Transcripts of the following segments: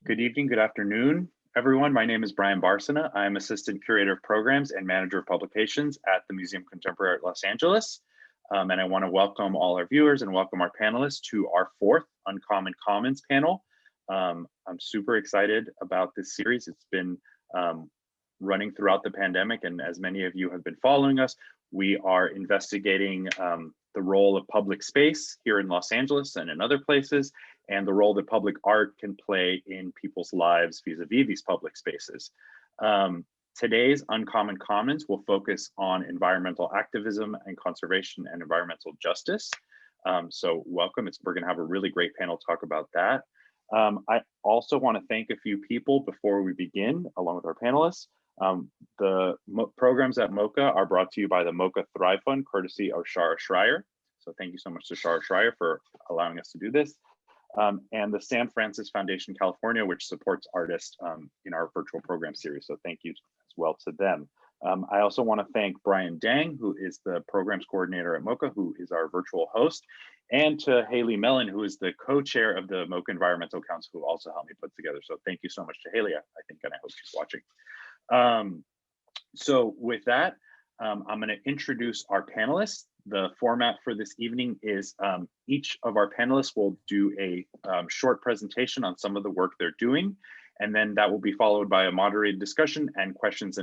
Good evening, good afternoon, everyone. My name is Brian Barsana. I'm Assistant Curator of Programs and Manager of Publications at the Museum of Contemporary Art Los Angeles. And I want to welcome all our viewers and welcome our panelists to our fourth Uncommon Commons panel. I'm super excited about this series. It's been running throughout the pandemic, and as many of you have been following us, we are investigating the role of public space here in Los Angeles and in other places, and the role that public art can play in people's lives vis-a-vis these public spaces. Today's Uncommon Commons will focus on environmental activism and conservation and environmental justice. So welcome, we're gonna have a really great panel talk about that. I also wanna thank a few people before we begin, along with our panelists. The programs at MOCA are brought to you by the MOCA Thrive Fund, courtesy of Shara Schreier. So thank you so much to Shara Schreier for allowing us to do this. And the Sam Francis Foundation California, which supports artists in our virtual program series. So thank you as well to them. I also want to thank Brian Dang, who is the programs coordinator at MOCA, who is our virtual host, and to Haley Mellon, who is the co-chair of the MOCA Environmental Council, who also helped me put together. So thank you so much to Haley, I think, and I hope she's watching. So with that, I'm going to introduce our panelists. The format for this evening is each of our panelists will do a short presentation on some of the work they're doing, and then that will be followed by a moderated discussion and questions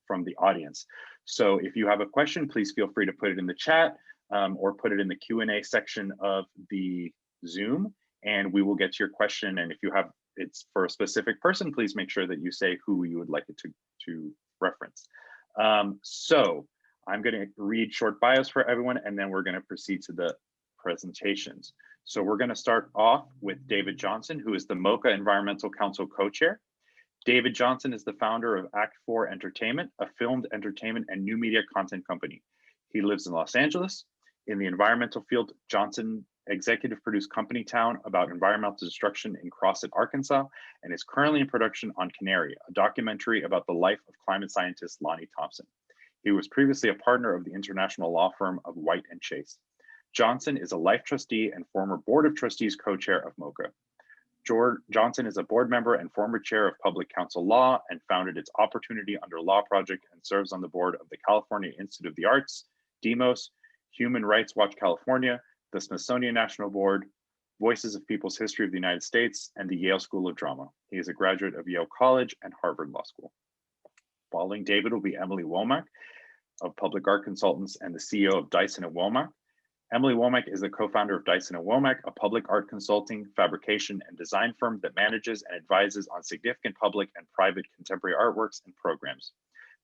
from the audience. So if you have a question, please feel free to put it in the chat or put it in the Q&A section of the Zoom, and we will get to your question. And if you have it's for a specific person, please make sure that you say who you would like it to reference. So I'm going to read short bios for everyone, and then we're going to proceed to the presentations. So we're going to start off with David Johnson, who is the MOCA Environmental Council co-chair. David Johnson is the founder of Act 4 Entertainment, a filmed entertainment and new media content company. He lives in Los Angeles. In the environmental field, Johnson executive produced Company Town about environmental destruction in Crosset, Arkansas, and is currently in production on Canary, a documentary about the life of climate scientist Lonnie Thompson. He was previously a partner of the international law firm of White and Chase. Johnson is a life trustee and former Board of Trustees co-chair of MOCA. Johnson is a board member and former chair of Public Counsel Law and founded its Opportunity Under Law project and serves on the board of the California Institute of the Arts, DEMOS, Human Rights Watch California, the Smithsonian National Board, Voices of People's History of the United States, and the Yale School of Drama. He is a graduate of Yale College and Harvard Law School. Following David will be Emily Womack of Public Art Consultants and the CEO of Dyson & Womack. Emily Womack is the co-founder of Dyson & Womack, a public art consulting, fabrication, and design firm that manages and advises on significant public and private contemporary artworks and programs.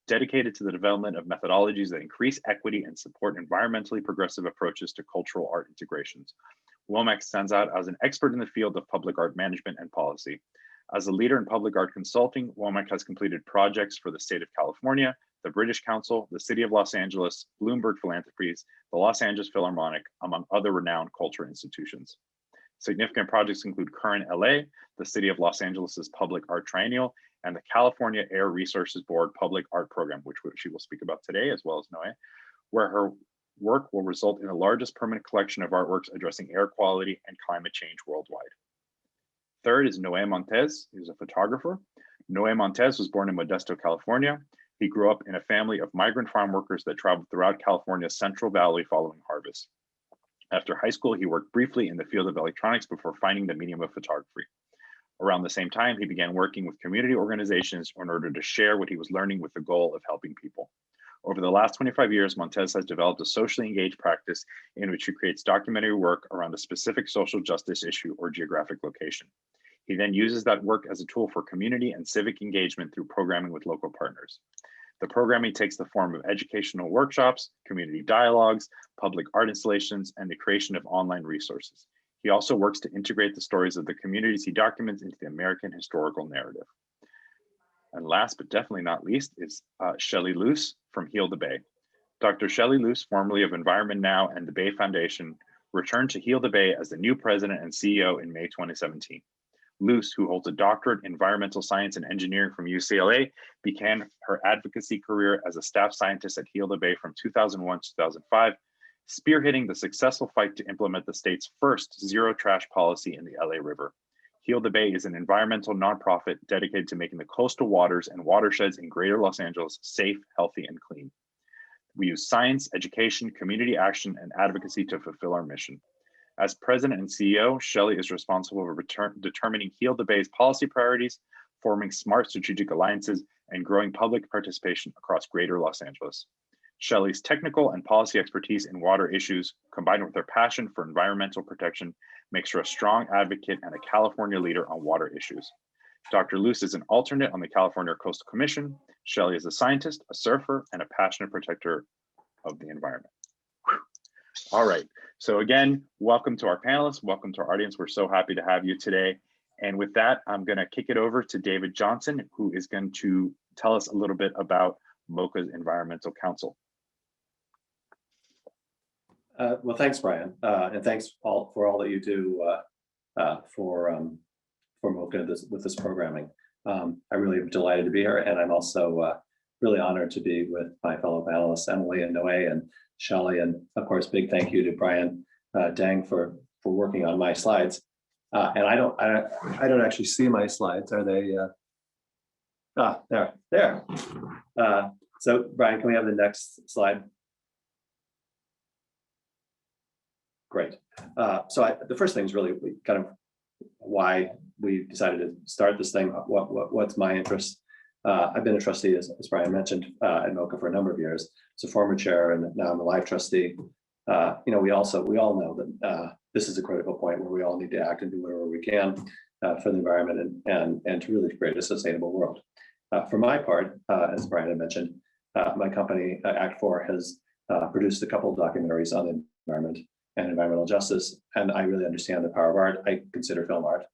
Dedicated to the development of methodologies that increase equity and support environmentally progressive approaches to cultural art integrations. Womack stands out as an expert in the field of public art management and policy. As a leader in public art consulting, Womack has completed projects for the state of California, the British Council, the City of Los Angeles, Bloomberg Philanthropies, the Los Angeles Philharmonic, among other renowned culture institutions. Significant projects include Current LA, the City of Los Angeles's Public Art Triennial, and the California Air Resources Board Public Art Program, which she will speak about today, as well as Noe, where her work will result in the largest permanent collection of artworks addressing air quality and climate change worldwide. Third is Noe Montes, who's a photographer. Noe Montes was born in Modesto, California. He grew up in a family of migrant farm workers that traveled throughout California's Central Valley following harvest. After high school, he worked briefly in the field of electronics before finding the medium of photography. Around the same time, he began working with community organizations in order to share what he was learning with the goal of helping people. Over the last 25 years, Montes has developed a socially engaged practice in which he creates documentary work around a specific social justice issue or geographic location. He then uses that work as a tool for community and civic engagement through programming with local partners. The programming takes the form of educational workshops, community dialogues, public art installations, and the creation of online resources. He also works to integrate the stories of the communities he documents into the American historical narrative. And last but definitely not least is Shelley Lewis from Hilla Bay. Dr. Shelley Lewis, formerly of Environment Now and the Bay Foundation, returned to Hilla Bay as the new president and CEO in May 2017. Luce, who holds a doctorate in environmental science and engineering from UCLA, began her advocacy career as a staff scientist at Hilla Bay from 2001 to 2005, spearheading the successful fight to implement the state's first zero trash policy in the LA River. Heal the Bay is an environmental nonprofit dedicated to making the coastal waters and watersheds in Greater Los Angeles safe, healthy, and clean. We use science, education, community action, and advocacy to fulfill our mission. As president and CEO, Shelley is responsible for determining Heal the Bay's policy priorities, forming smart strategic alliances, and growing public participation across Greater Los Angeles. Shelley's technical and policy expertise in water issues, combined with her passion for environmental protection, makes her a strong advocate and a California leader on water issues. Dr. Lewis is an alternate on the California Coastal Commission. Shelley is a scientist, a surfer, and a passionate protector of the environment. Whew. All right, so again, welcome to our panelists, welcome to our audience. We're so happy to have you today. And with that, I'm gonna kick it over to David Johnson, who is going to tell us a little bit about MOCA's Environmental Council. Well, thanks, Brian, and thanks for all that you do for MOCA with this programming. I really am delighted to be here, and I'm also really honored to be with my fellow panelists, Emily and Noe and Shelley, and of course, big thank you to Brian Dang for working on my slides. And I don't actually see my slides. Are they? There. So Brian, can we have the next slide? Great. So the first thing is really kind of why we decided to start this thing. What's my interest? I've been a trustee, as Brian mentioned, at MOCA for a number of years. As a former chair, and now I'm a live trustee. We all know that this is a critical point where we all need to act and do whatever we can for the environment and to really create a sustainable world. For my part, as Brian had mentioned, my company Act4 has produced a couple of documentaries on the environment and environmental justice, and I really understand the power of art. I consider film art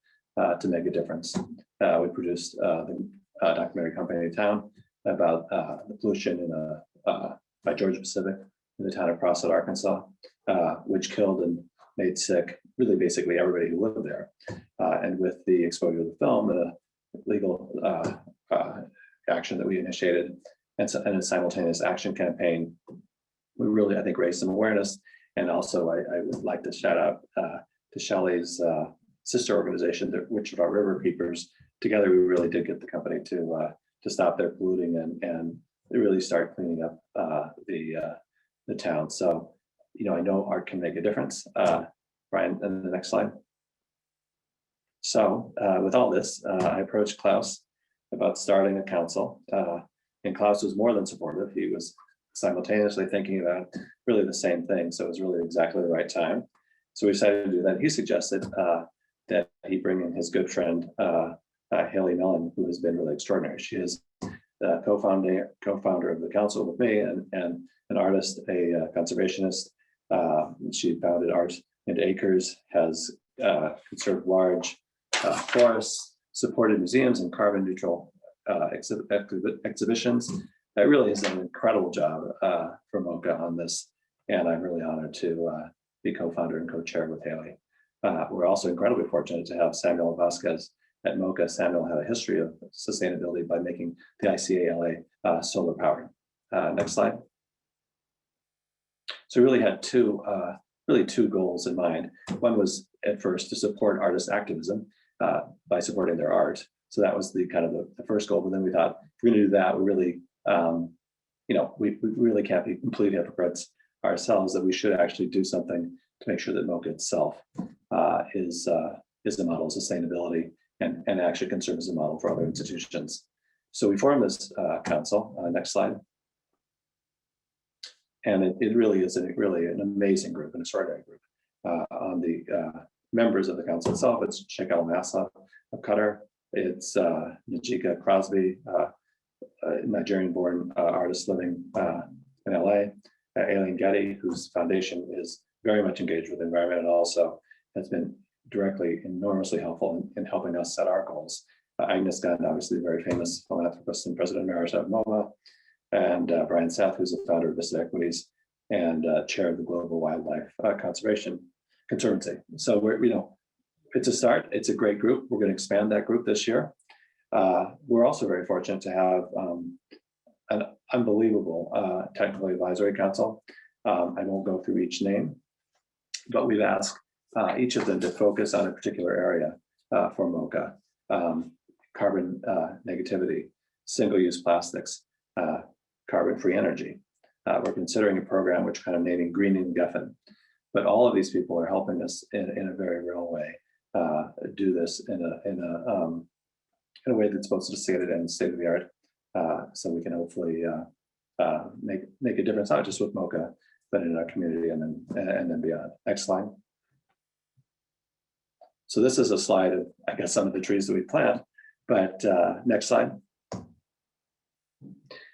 to make a difference. We produced the documentary Company in Town about the pollution by Georgia Pacific in the town of Prosser, Arkansas, which killed and made sick really basically everybody who lived there. And with the exposure of the film and a legal action that we initiated and a simultaneous action campaign, we really, I think, raised some awareness. And also, I would like to shout out to Shelley's sister organization, the Wichita River Keepers. Together, we really did get the company to stop their polluting and really start cleaning up the town. So, I know art can make a difference. Brian, and the next slide. So, with all this, I approached Klaus about starting a council, and Klaus was more than supportive. He was simultaneously thinking about really the same thing. So it was really exactly the right time. So we decided to do that. He suggested that he bring in his good friend, Haley Mellon, who has been really extraordinary. She is the co-founder of the council with me and an artist, a conservationist. She founded Art and Acres, has conserved large forests, supported museums and carbon neutral exhibitions. It really is an incredible job for MOCA on this, and I'm really honored to be co-founder and co-chair with Haley. We're also incredibly fortunate to have Samuel Vasquez at MOCA. Samuel had a history of sustainability by making the ICA LA solar powered. Next slide. So we really had two goals in mind. One was at first to support artist activism by supporting their art. So that was the kind of the first goal. But then we thought, if we're going to do that, we really we really can't be complete hypocrites ourselves, that we should actually do something to make sure that MOCA itself is a model of sustainability and actually can serve as a model for other institutions. So we formed this council. Next slide. And it really is really an amazing group, an extraordinary group. On the members of the council itself, it's Sheikh Al Massa of Qatar. It's Najika Crosby, Nigerian-born artist living in LA. Aileen Getty, whose foundation is very much engaged with the environment and also has been directly enormously helpful in helping us set our goals. Agnes Gunn, obviously a very famous philanthropist and president emeritus of MOMA, and Brian Seth, who's the founder of Vista Equities and chair of the Global Wildlife Conservation Conservancy. So it's a start. It's a great group. We're going to expand that group this year. We're also very fortunate to have an unbelievable technical advisory council. I won't go through each name, but we've asked each of them to focus on a particular area. for MOCA, carbon negativity, single-use plastics, carbon-free energy. We're considering a program which kind of naming greening Geffen. But all of these people are helping us in a very real way do this in a way that's both sophisticated and state of the art, so we can hopefully make a difference not just with MOCA but in our community and then beyond. Next slide. So this is a slide of, I guess, some of the trees that we plant. But next slide.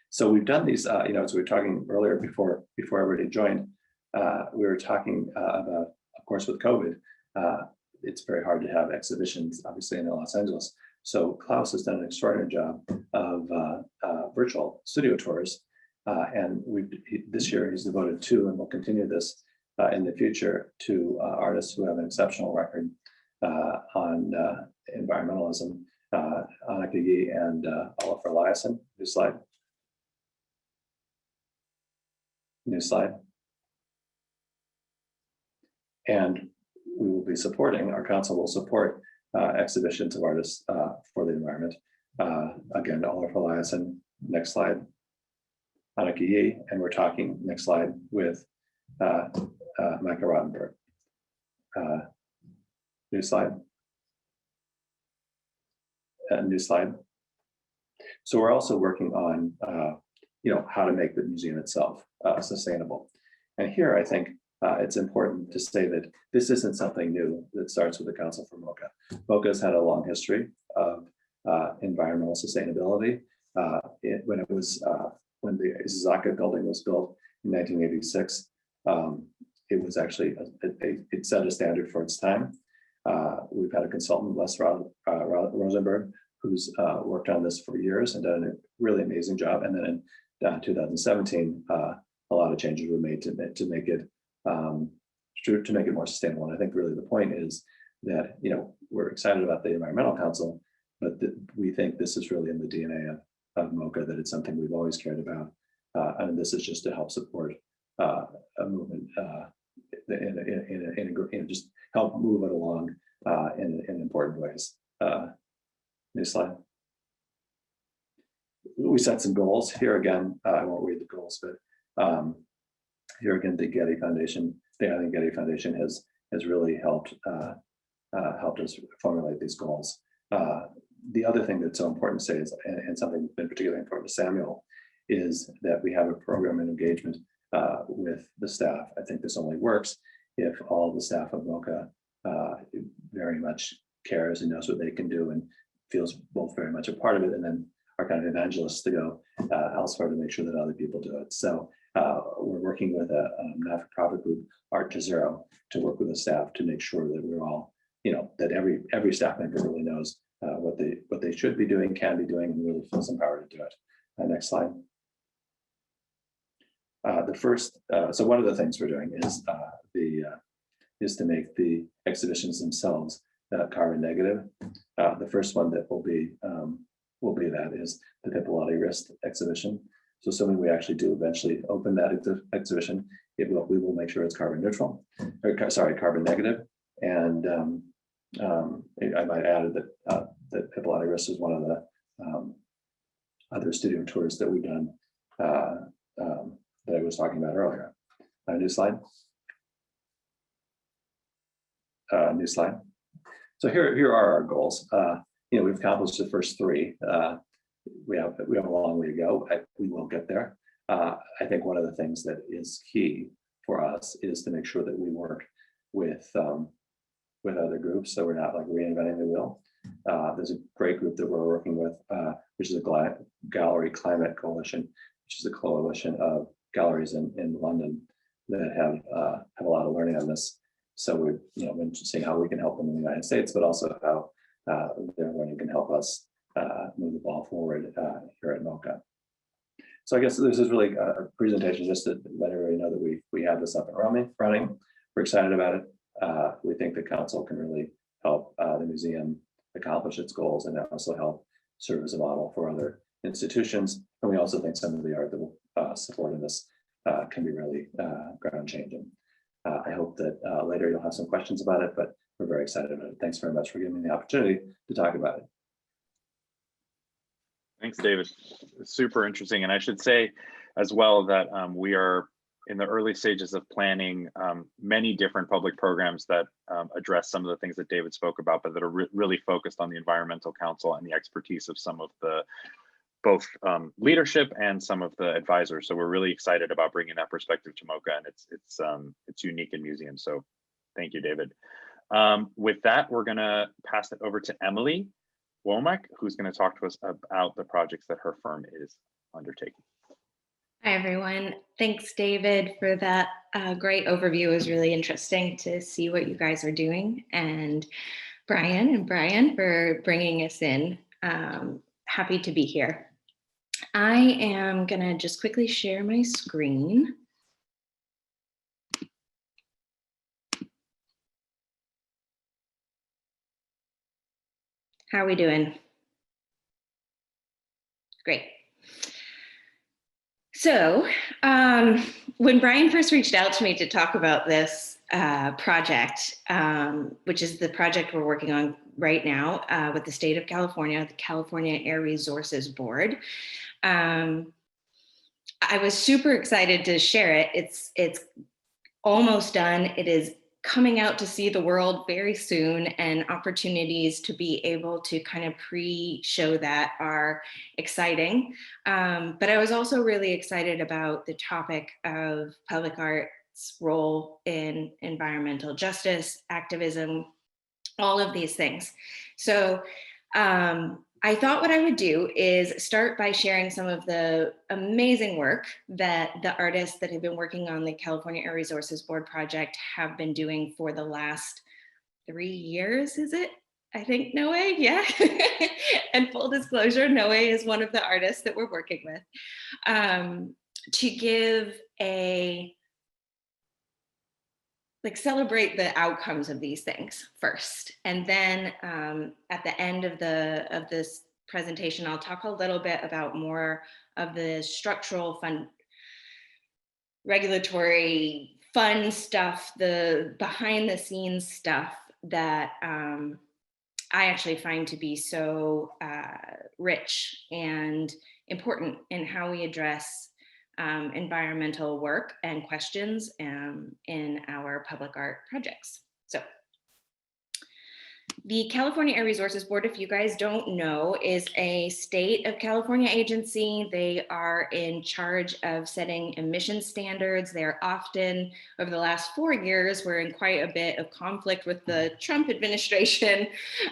So we've done these, as we were talking earlier before everybody joined. We were talking about, of course, with COVID, it's very hard to have exhibitions, obviously, in Los Angeles. So Klaus has done an extraordinary job of virtual studio tours. And this year he's devoted to, and will continue this in the future, to artists who have an exceptional record on environmentalism, Annika Yee and Oliver Eliasson. New slide. New slide. And we will be supporting, our council will support exhibitions of artists for the environment. Again, Oliver Eliasson, next slide. Annika Yee, and we're talking, next slide, with Micah Rottenberg. New slide. New slide. So we're also working on, how to make the museum itself sustainable. And here, I think it's important to say that this isn't something new that starts with the Council for MOCA. MOCA has had a long history of environmental sustainability. When the Izaka building was built in 1986, it was actually, it set a standard for its time. We've had a consultant, Les Rosenberg, who's worked on this for years and done a really amazing job. And then in 2017, a lot of changes were made to make it more sustainable. And I think really the point is that, we're excited about the Environmental Council, but we think this is really in the DNA of MOCA, that it's something we've always cared about. And this is just to help support a movement just help move it along in important ways. Next slide. We set some goals here again. I won't read the goals, but here again, the Getty Foundation, the Island Getty Foundation has really helped us formulate these goals. The other thing that's so important to say is, and something that's been particularly important to Samuel, is that we have a program and engagement with the staff. I think this only works if all the staff of MOCA very much cares and knows what they can do and feels both very much a part of it, and then are kind of evangelists to go elsewhere to make sure that other people do it. So we're working with a not-for-profit group, Art to Zero, to work with the staff to make sure that we're all, that every staff member really knows what they should be doing, can be doing, and really feels empowered to do it. Next slide. So one of the things we're doing is to make the exhibitions themselves carbon negative. The first one that will be that is the Pipolati Wrist exhibition. So assuming we actually do eventually open that exhibition, we will make sure it's carbon neutral, or carbon negative. And I might add that Pipolati Wrist is one of the other studio tours that we've done that I was talking about earlier. New slide. New slide. So here are our goals. We've accomplished the first three. We have a long way to go. We will get there. I think one of the things that is key for us is to make sure that we work with other groups, so we're not like reinventing the wheel. There's a great group that we're working with, which is a Gallery Climate Coalition, which is a coalition of galleries in London that have a lot of learning on this. So we're been seeing how we can help them in the United States, but also how their learning can help us move the ball forward here at MOCA. So I guess this is really a presentation just to let everybody know that we have this up and running. We're excited about it. We think the council can really help the museum accomplish its goals, and also help serve as a model for other institutions. And we also think some of the art that will support in this can be really ground changing. I hope that later you'll have some questions about it, but we're very excited about it. Thanks very much for giving me the opportunity to talk about it. Thanks, David. It's super interesting. And I should say as well that we are in the early stages of planning many different public programs that address some of the things that David spoke about, but that are really focused on the Environmental Council and the expertise of some of the both leadership and some of the advisors. So we're really excited about bringing that perspective to MOCA, and it's unique in museums. So thank you, David. With that, we're gonna pass it over to Emily Womack, who's gonna talk to us about the projects that her firm is undertaking. Hi, everyone. Thanks, David, for that great overview. It was really interesting to see what you guys are doing. And Brian for bringing us in. Happy to be here. I am going to just quickly share my screen. How are we doing? Great. So when Brian first reached out to me to talk about this project, which is the project we're working on right now with the state of California, the California Air Resources Board, I was super excited to share it. It's almost done. It is coming out to see the world very soon, and opportunities to be able to kind of pre-show that are exciting. But I was also really excited about the topic of public art's role in environmental justice, activism, all of these things. So I thought what I would do is start by sharing some of the amazing work that the artists that have been working on the California Air Resources Board project have been doing for the last 3 years, is it? I think Noe, yeah. And full disclosure, Noe is one of the artists that we're working with, to give celebrate the outcomes of these things first. And then at the end of this presentation, I'll talk a little bit about more of the structural regulatory fun stuff, the behind the scenes stuff that I actually find to be so rich and important in how we address environmental work and questions in our public art projects. So the California Air Resources Board, if you guys don't know, is a state of California agency. They are in charge of setting emission standards. They're often, over the last 4 years, we're in quite a bit of conflict with the Trump administration.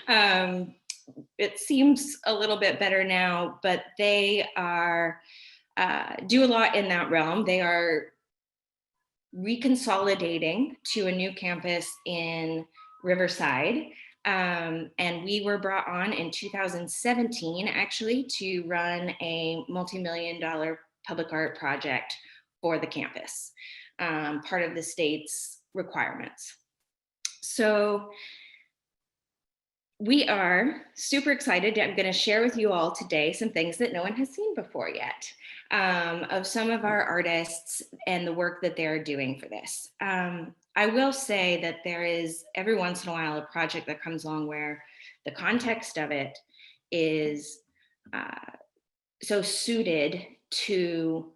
It seems a little bit better now, but they are do a lot in that realm. They are reconsolidating to a new campus in Riverside. And we were brought on in 2017, actually, to run a multi-million-dollar public art project for the campus, part of the state's requirements. So we are super excited. I'm going to share with you all today some things that no one has seen before yet, of some of our artists and the work that they're doing for this. I will say that there is every once in a while a project that comes along where the context of it is so suited to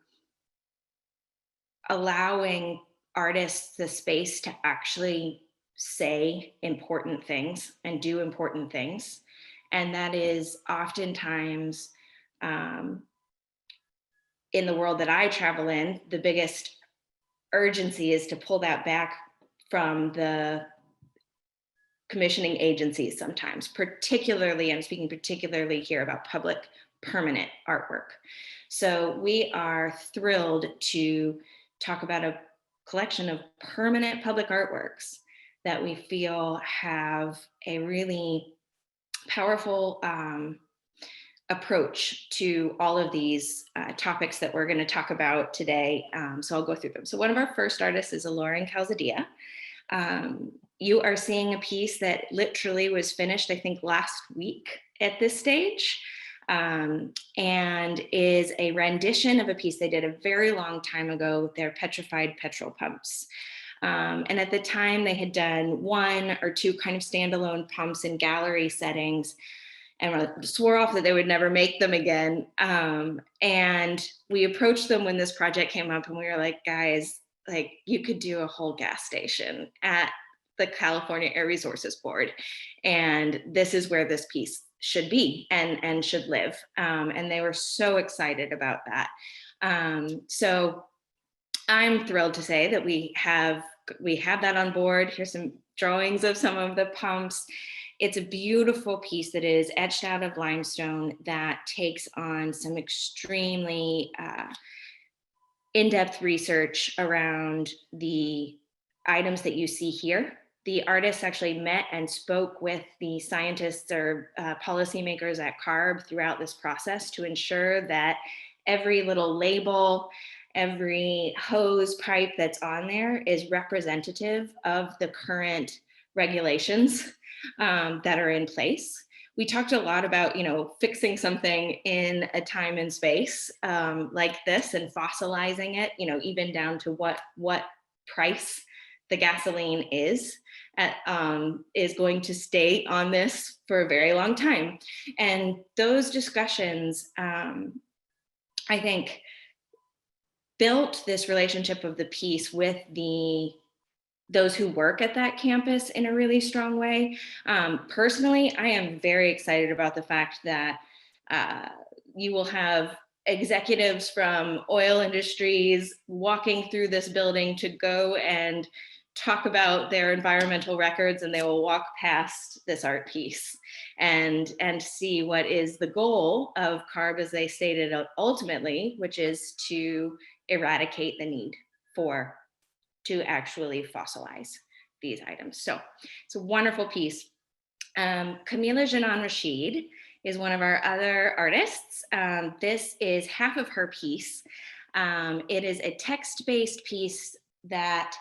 allowing artists the space to actually say important things and do important things. And that is oftentimes in the world that I travel in, the biggest urgency is to pull that back from the commissioning agencies sometimes, particularly, I'm speaking particularly here about public permanent artwork. So we are thrilled to talk about a collection of permanent public artworks that we feel have a really powerful approach to all of these topics that we're going to talk about today. So I'll go through them. So one of our first artists is Lauren Calzadia. You are seeing a piece that literally was finished, I think, last week at this stage, and is a rendition of a piece they did a very long time ago with their petrified petrol pumps. And at the time they had done 1 or 2 kind of standalone pumps in gallery settings, and swore off that they would never make them again. And we approached them when this project came up, and we were like, guys, like, you could do a whole gas station at the California Air Resources Board. And this is where this piece should be and should live. And they were so excited about that. So I'm thrilled to say that we have that on board. Here's some drawings of some of the pumps. It's a beautiful piece that is etched out of limestone that takes on some extremely in-depth research around the items that you see here. The artists actually met and spoke with the scientists or policymakers at CARB throughout this process to ensure that every little label, every hose pipe that's on there is representative of the current regulations that are in place. We talked a lot about, fixing something in a time and space like this and fossilizing it, even down to what price the gasoline is going to stay on this for a very long time. And those discussions, I think, built this relationship of the piece with those who work at that campus in a really strong way. Personally, I am very excited about the fact that you will have executives from oil industries walking through this building to go and talk about their environmental records, and they will walk past this art piece and see what is the goal of CARB, as they stated ultimately, which is to eradicate the need to actually fossilize these items. So it's a wonderful piece. Camila Janon Rasheed is one of our other artists. This is half of her piece. It is a text-based piece that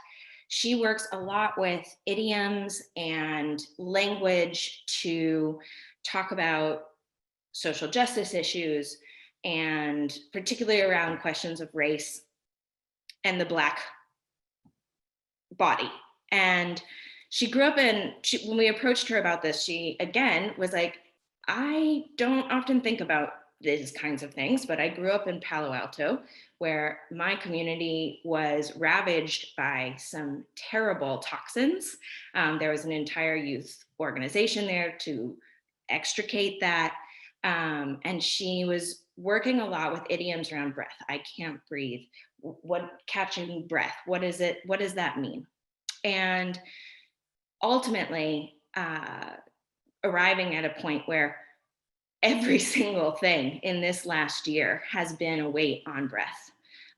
she works a lot with idioms and language to talk about social justice issues, and particularly around questions of race and the Black body. And she grew up when we approached her about this, she again was like, I don't often think about these kinds of things, but I grew up in Palo Alto, where my community was ravaged by some terrible toxins. There was an entire youth organization there to extricate that. And she was working a lot with idioms around breath. I can't breathe. Catching breath, what is it? What does that mean? And ultimately arriving at a point where every single thing in this last year has been a weight on breath,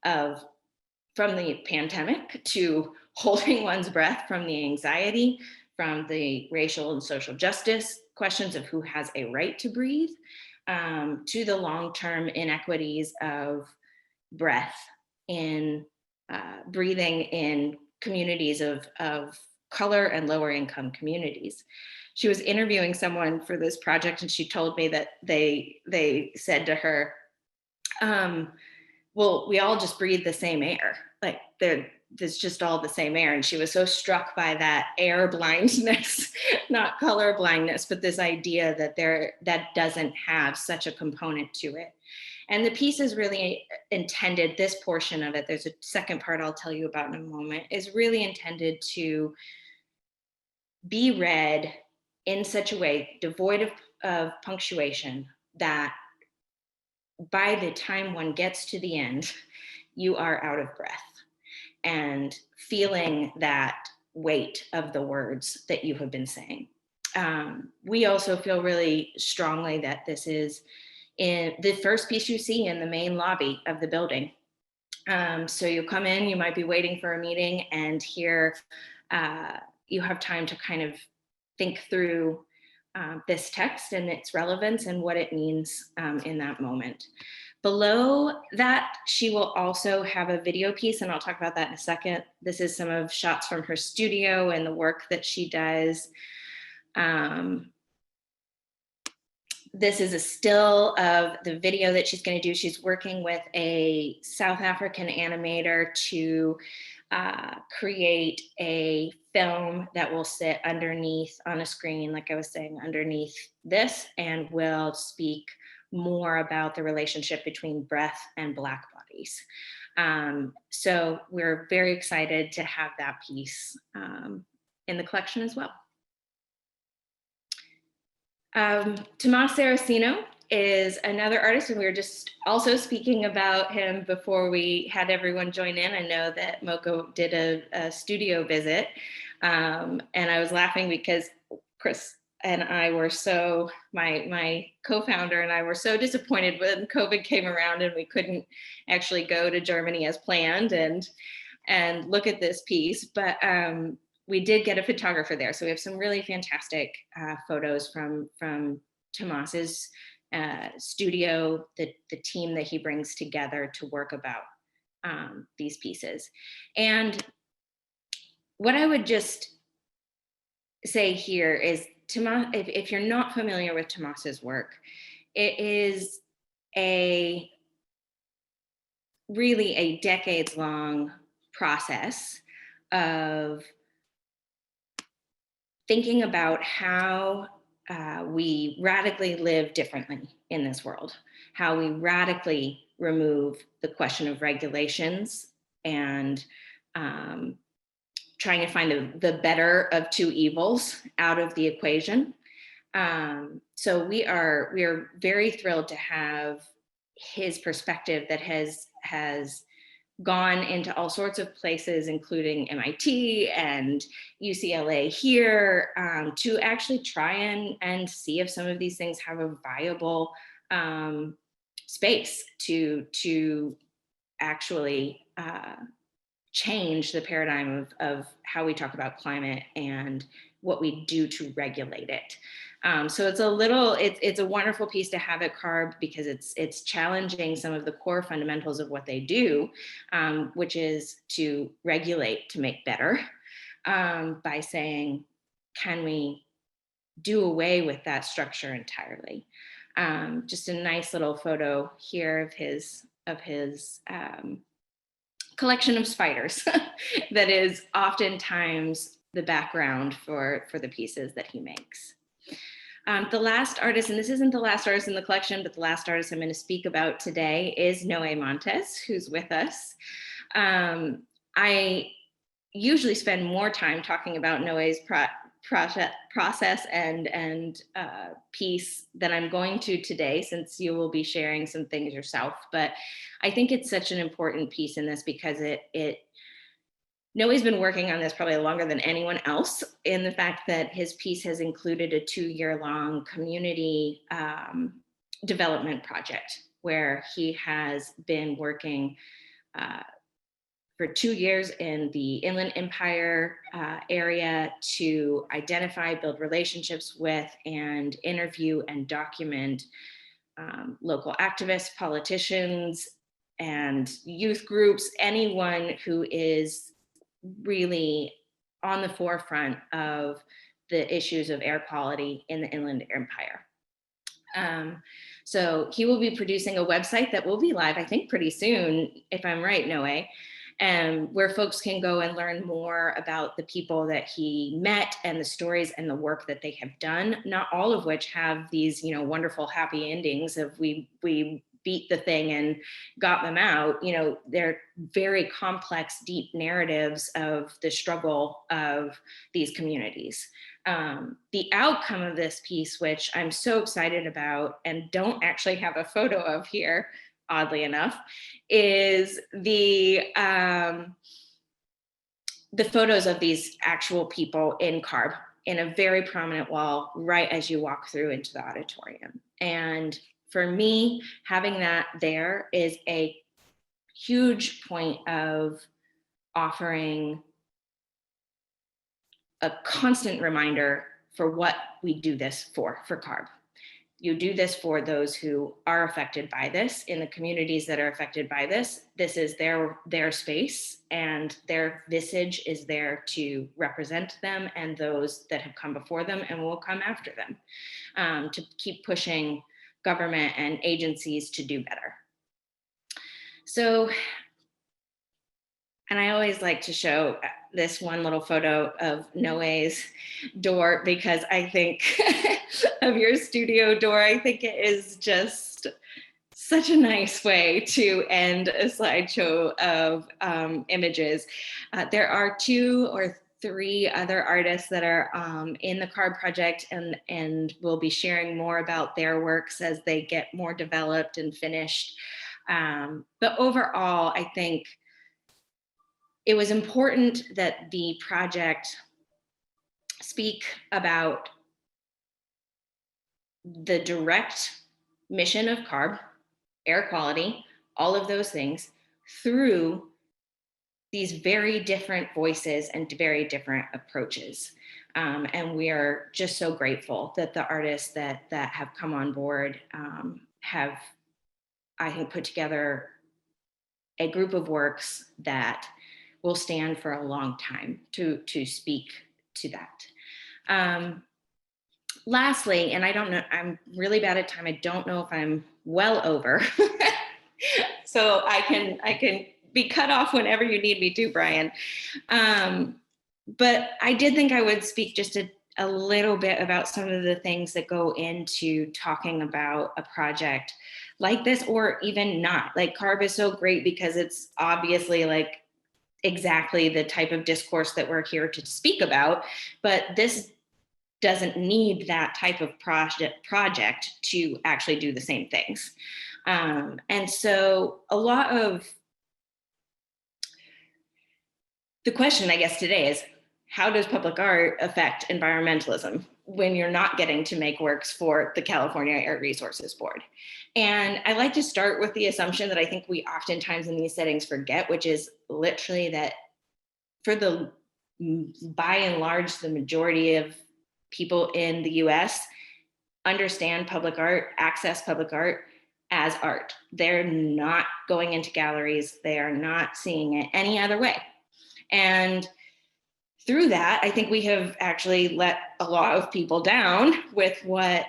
from the pandemic to holding one's breath, from the anxiety, from the racial and social justice questions of who has a right to breathe, to the long-term inequities of breath in breathing in communities of color and lower income communities. She was interviewing someone for this project, and she told me that they said to her, well, we all just breathe the same air. Like there's just all the same air. And she was so struck by that air blindness, not color blindness, but this idea that that doesn't have such a component to it. And the piece is really intended, this portion of it, there's a second part I'll tell you about in a moment, is really intended to be read in such a way, devoid of punctuation, that by the time one gets to the end, you are out of breath and feeling that weight of the words that you have been saying. We also feel really strongly that this is in the first piece you see in the main lobby of the building. So you come in, you might be waiting for a meeting, and here you have time to kind of think through this text and its relevance and what it means in that moment. Below that, she will also have a video piece, and I'll talk about that in a second. This is some of shots from her studio and the work that she does. this is a still of the video that she's going to do. She's working with a South African animator to create a film that will sit underneath on a screen, like I was saying, underneath this, and will speak more about the relationship between breath and Black bodies. So we're very excited to have that piece in the collection as well. Tamas Saracino is another artist, and we were just also speaking about him before we had everyone join in. I know that MOCA did a studio visit, and I was laughing because Chris and I were so, my co-founder and I were so disappointed when COVID came around and we couldn't actually go to Germany as planned and look at this piece, but we did get a photographer there. So we have some really fantastic photos from Tamas's studio, the team that he brings together to work about these pieces. And what I would just say here is, Tamas, if you're not familiar with Tamas's work, it is really a decades-long process of thinking about how we radically live differently in this world, how we radically remove the question of regulations and trying to find the better of two evils out of the equation. So we are very thrilled to have his perspective that has gone into all sorts of places, including MIT and UCLA here, to actually try and see if some of these things have a viable space to actually change the paradigm of how we talk about climate and what we do to regulate it. So it's a wonderful piece to have at CARB because it's challenging some of the core fundamentals of what they do, which is to regulate to make better, by saying, can we do away with that structure entirely? Just a nice little photo here of his collection of spiders that is oftentimes the background for the pieces that he makes. The last artist, and this isn't the last artist in the collection, but the last artist I'm going to speak about today is Noe Montes, who's with us. I usually spend more time talking about Noe's process and piece than I'm going to today, since you will be sharing some things yourself. But I think it's such an important piece in this because Noe's been working on this probably longer than anyone else, in the fact that his piece has included a 2-year-long community development project where he has been working for 2 years in the Inland Empire area to identify, build relationships with, and interview and document local activists, politicians, and youth groups, anyone who is really on the forefront of the issues of air quality in the Inland Empire. So he will be producing a website that will be live, I think, pretty soon, if I'm right, Noe, where folks can go and learn more about the people that he met and the stories and the work that they have done, not all of which have these, wonderful happy endings of we beat the thing and got them out. They're very complex, deep narratives of the struggle of these communities. The outcome of this piece, which I'm so excited about and don't actually have a photo of here, oddly enough, is the photos of these actual people in CARB in a very prominent wall right as you walk through into the auditorium. And for me, having that there is a huge point of offering a constant reminder for what we do this for CARB. You do this for those who are affected by this, in the communities that are affected by this. This is their space, and their visage is there to represent them and those that have come before them and will come after them, to keep pushing government and agencies to do better. So, and I always like to show this one little photo of Noe's door, because I think of your studio door. I think it is just such a nice way to end a slideshow of images. There are 2 or 3 other artists that are in the card project, and we'll be sharing more about their works as they get more developed and finished. But overall, I think it was important that the project speak about the direct mission of CARB, air quality, all of those things, through these very different voices and very different approaches. And we are just so grateful that the artists that have come on board have, I think, put together a group of works that will stand for a long time to speak to that. Lastly, and I don't know, I'm really bad at time. I don't know if I'm well over. So I can be cut off whenever you need me to, Brian. But I did think I would speak just a little bit about some of the things that go into talking about a project like this, or even not. Like, CARB is so great because it's obviously like exactly the type of discourse that we're here to speak about, but this doesn't need that type of project to actually do the same things. And so a lot of the question, I guess, today is, how does public art affect environmentalism when you're not getting to make works for the California Air Resources Board? And I like to start with the assumption that I think we oftentimes in these settings forget, which is literally that for the, by and large, the majority of people in the US understand public art, access public art as art. They're not going into galleries. They are not seeing it any other way. And through that, I think we have actually let a lot of people down with what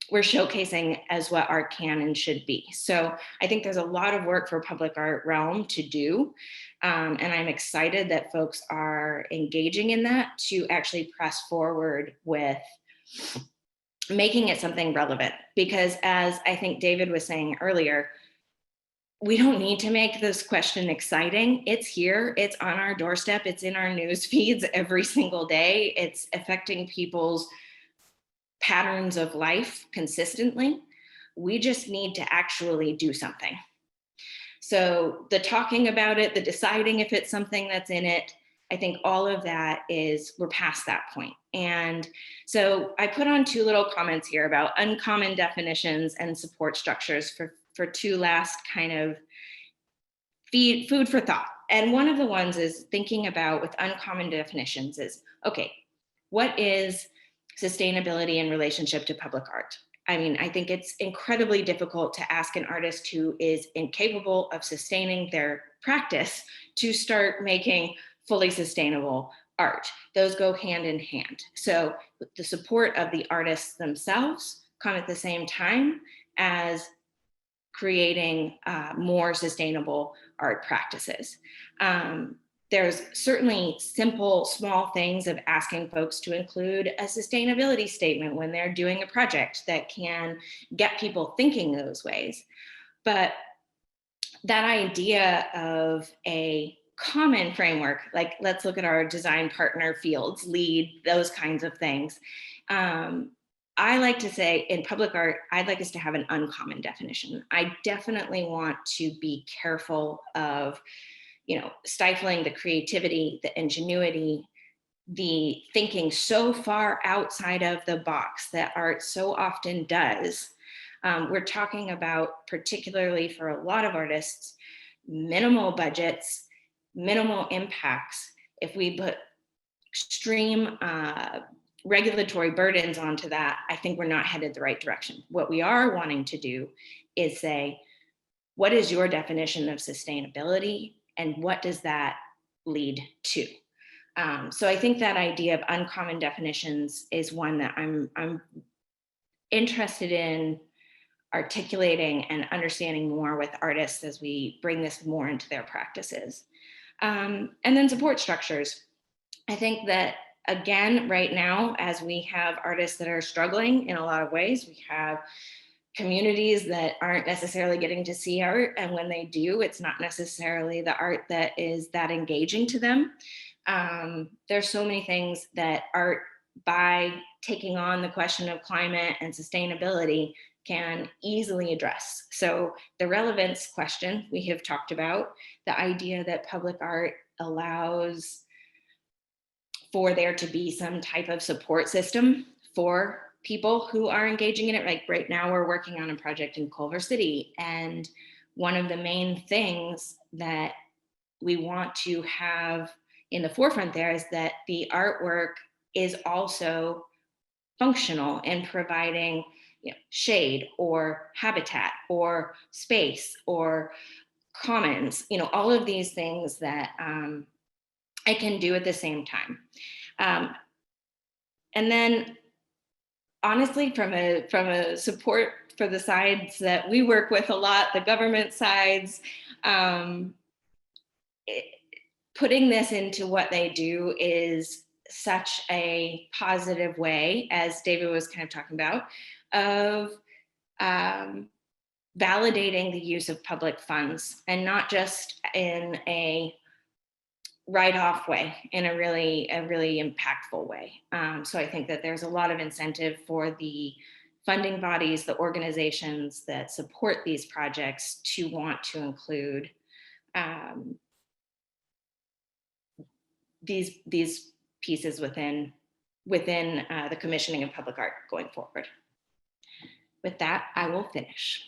we're showcasing as what art can and should be. So I think there's a lot of work for public art realm to do. And I'm excited that folks are engaging in that to actually press forward with making it something relevant. Because as I think David was saying earlier, we don't need to make this question exciting. It's here, it's on our doorstep, it's in our news feeds every single day. It's affecting people's patterns of life consistently. We just need to actually do something. So the talking about it, the deciding if it's something that's in it, I think all of that is, we're past that point. And so I put on 2 little comments here about uncommon definitions and support structures for 2 last kind of food for thought. And one of the ones is thinking about with uncommon definitions is, okay, what is sustainability in relationship to public art? I mean, I think it's incredibly difficult to ask an artist who is incapable of sustaining their practice to start making fully sustainable art. Those go hand in hand. So the support of the artists themselves come at the same time as creating more sustainable art practices. There's certainly simple, small things of asking folks to include a sustainability statement when they're doing a project that can get people thinking those ways. But that idea of a common framework, like let's look at our design partner fields, LEED, those kinds of things. I like to say in public art, I'd like us to have an uncommon definition. I definitely want to be careful of, stifling the creativity, the ingenuity, the thinking so far outside of the box that art so often does. We're talking about, particularly for a lot of artists, minimal budgets, minimal impacts. If we put extreme regulatory burdens onto that, I think we're not headed the right direction. What we are wanting to do is say, what is your definition of sustainability, and what does that lead to? So I think that idea of uncommon definitions is one that I'm interested in articulating and understanding more with artists as we bring this more into their practices. And then support structures. I think that, again, right now, as we have artists that are struggling in a lot of ways, we have communities that aren't necessarily getting to see art, and when they do, it's not necessarily the art that is that engaging to them. There's so many things that art, by taking on the question of climate and sustainability, can easily address. So the relevance question we have talked about, the idea that public art allows for there to be some type of support system for people who are engaging in it. Like right now, we're working on a project in Culver City, and one of the main things that we want to have in the forefront there is that the artwork is also functional in providing, you know, shade or habitat or space or commons, you know, all of these things that I can do at the same time. And then honestly, from a support for the sides that we work with a lot, the government sides, putting this into what they do is such a positive way, as David was kind of talking about, of validating the use of public funds, and not just in a write-off way, in a really impactful way. So I think that there's a lot of incentive for the funding bodies, the organizations that support these projects, to want to include these pieces within the commissioning of public art going forward. With that, I will finish.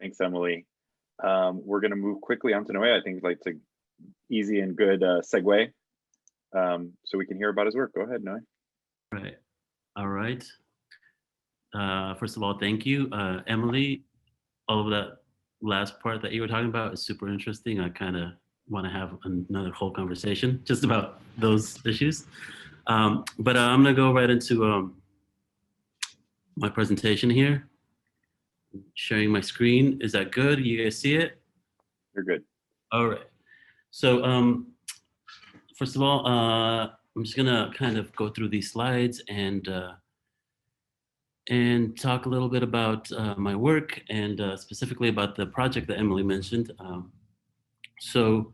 Thanks, Emily. We're going to move quickly on to Noe. I think it's an easy and good segue, so we can hear about his work. Go ahead, Noe. Right. All right. First of all, thank you, Emily. All of that last part that you were talking about is super interesting. I kind of want to have another whole conversation just about those issues. But I'm going to go right into my presentation here. Sharing my screen. Is that good? You guys see it? You're good. All right. So first of all, I'm just gonna kind of go through these slides and talk a little bit about my work, and specifically about the project that Emily mentioned. So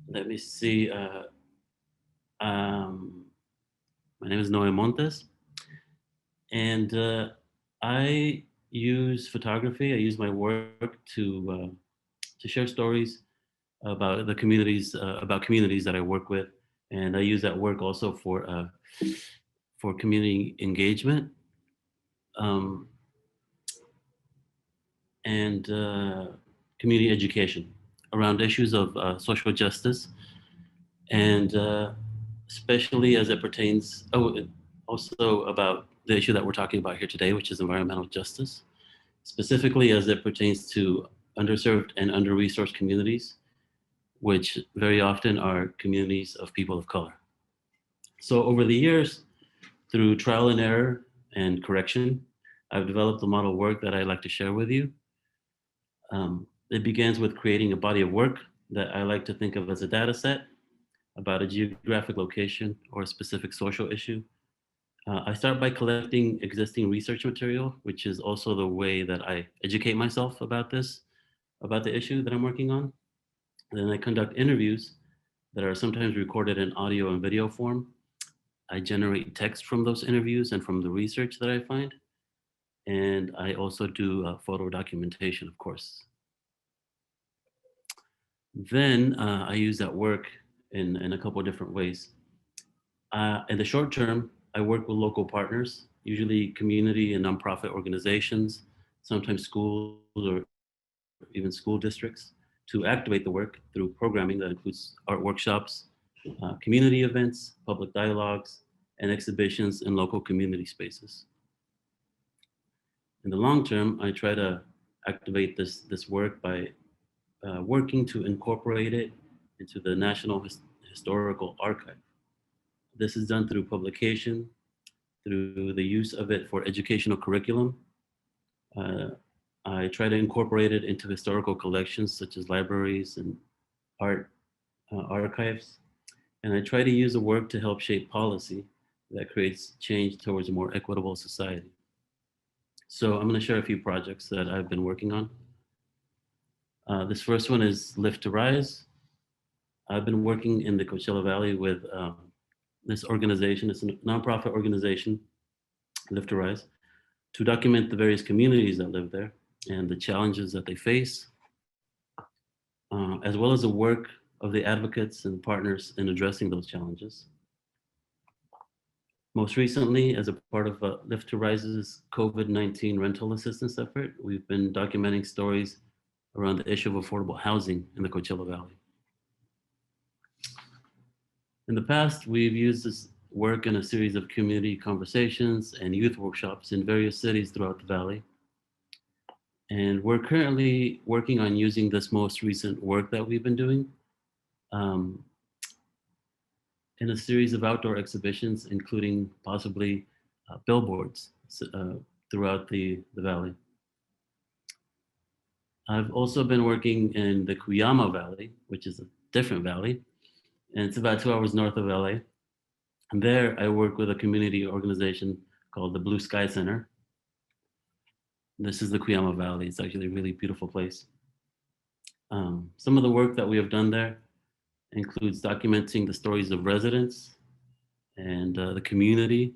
let me see. My name is Noe Montes, and I use photography. I use my work to share stories about the communities, about communities that I work with, and I use that work also for community engagement and community education around issues of social justice, and especially as it pertains. Also about the issue that we're talking about here today, which is environmental justice, specifically as it pertains to underserved and under-resourced communities, which very often are communities of people of color. So over the years, through trial and error and correction, I've developed a model work that I'd like to share with you. It begins with creating a body of work that I like to think of as a data set about a geographic location or a specific social issue. I start by collecting existing research material, which is also the way that I educate myself about the issue that I'm working on. Then I conduct interviews that are sometimes recorded in audio and video form. I generate text from those interviews and from the research that I find. And I also do photo documentation, of course. Then I use that work in a couple of different ways. In the short term, I work with local partners, usually community and nonprofit organizations, sometimes schools or even school districts, to activate the work through programming that includes art workshops, community events, public dialogues, and exhibitions in local community spaces. In the long term, I try to activate this work by working to incorporate it into the National Historical Archive. This is done through publication, through the use of it for educational curriculum. I try to incorporate it into historical collections such as libraries and art archives. And I try to use the work to help shape policy that creates change towards a more equitable society. So I'm going to share a few projects that I've been working on. This first one is Lift to Rise. I've been working in the Coachella Valley with this organization. It's a nonprofit organization, Lift to Rise, to document the various communities that live there and the challenges that they face, as well as the work of the advocates and partners in addressing those challenges. Most recently, as a part of Lift to Rise's COVID-19 rental assistance effort, we've been documenting stories around the issue of affordable housing in the Coachella Valley. In the past, we've used this work in a series of community conversations and youth workshops in various cities throughout the valley. And we're currently working on using this most recent work that we've been doing in a series of outdoor exhibitions, including possibly billboards throughout the valley. I've also been working in the Qiyama Valley, which is a different valley, and it's about 2 hours north of LA. And there I work with a community organization called the Blue Sky Center. This is the Qiyama Valley. It's actually a really beautiful place. Some of the work that we have done there includes documenting the stories of residents and the community.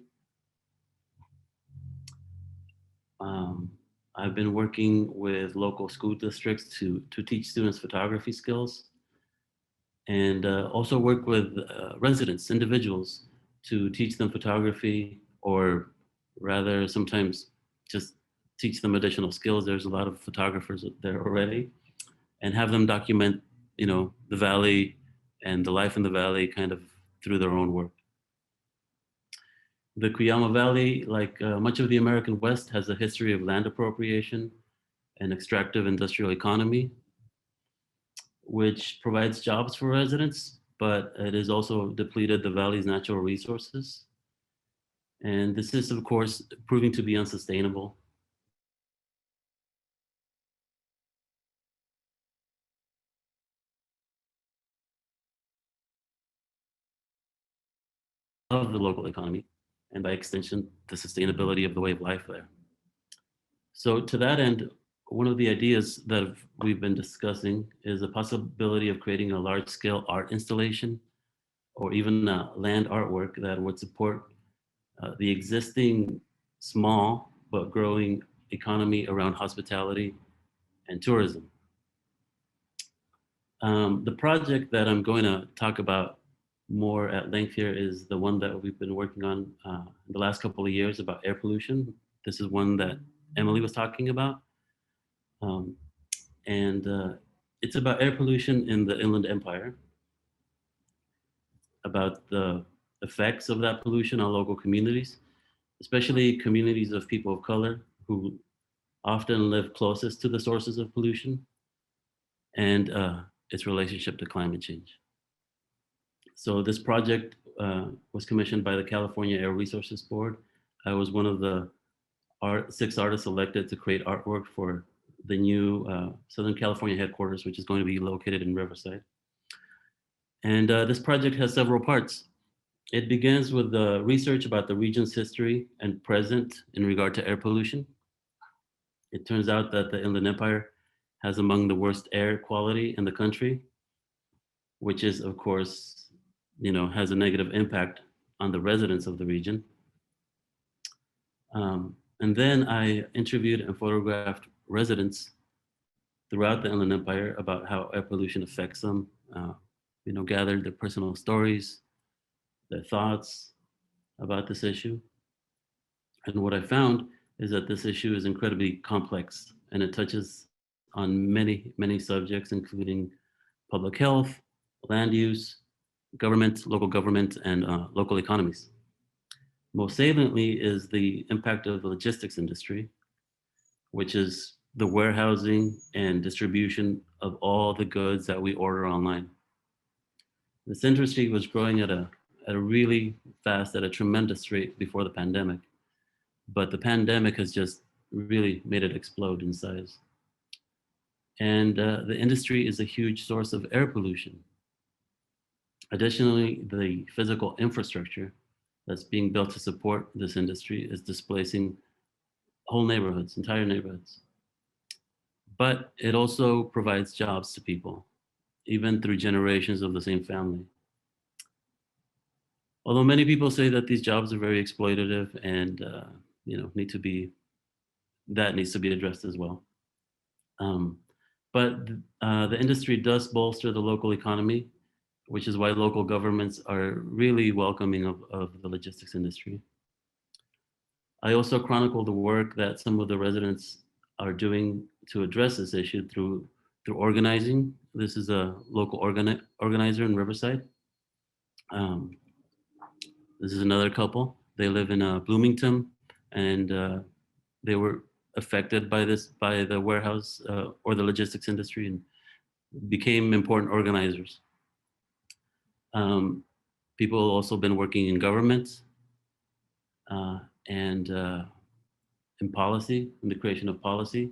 I've been working with local school districts to teach students photography skills, and also work with residents, individuals, to teach them photography, or rather sometimes just teach them additional skills. There's a lot of photographers there already, and have them document, the valley and the life in the valley kind of through their own work. The Qiyama Valley, like much of the American West, has a history of land appropriation and extractive industrial economy, which provides jobs for residents, but it has also depleted the valley's natural resources. And this is, of course, proving to be unsustainable. Of the local economy, and by extension, the sustainability of the way of life there. So to that end, one of the ideas that we've been discussing is a possibility of creating a large-scale art installation or even land artwork that would support the existing small but growing economy around hospitality and tourism. The project that I'm going to talk about more at length here is the one that we've been working on in the last couple of years about air pollution. This is one that Emily was talking about. It's about air pollution in the Inland Empire, about the effects of that pollution on local communities, especially communities of people of color who often live closest to the sources of pollution, and its relationship to climate change. So this project was commissioned by the California Air Resources Board. I was one of the 6 artists elected to create artwork for the new Southern California headquarters, which is going to be located in Riverside. And this project has several parts. It begins with the research about the region's history and present in regard to air pollution. It turns out that the Inland Empire has among the worst air quality in the country, which is, of course, has a negative impact on the residents of the region. And then I interviewed and photographed residents throughout the Inland Empire about how air pollution affects them, gathered their personal stories, their thoughts about this issue. And what I found is that this issue is incredibly complex, and it touches on many, many subjects, including public health, land use, government, local government, and local economies. Most saliently is the impact of the logistics industry, which is the warehousing and distribution of all the goods that we order online. This industry was growing at a really fast, at a tremendous rate before the pandemic, but the pandemic has just really made it explode in size. And the industry is a huge source of air pollution. Additionally, the physical infrastructure that's being built to support this industry is displacing whole neighborhoods, entire neighborhoods. But it also provides jobs to people, even through generations of the same family. Although many people say that these jobs are very exploitative and needs to be addressed as well. But the industry does bolster the local economy, which is why local governments are really welcoming of the logistics industry. I also chronicle the work that some of the residents are doing to address this issue through organizing. This is a local organizer in Riverside. This is another couple. They live in Bloomington, and they were affected by the warehouse or the logistics industry, and became important organizers. People also been working in government and in policy, in the creation of policy,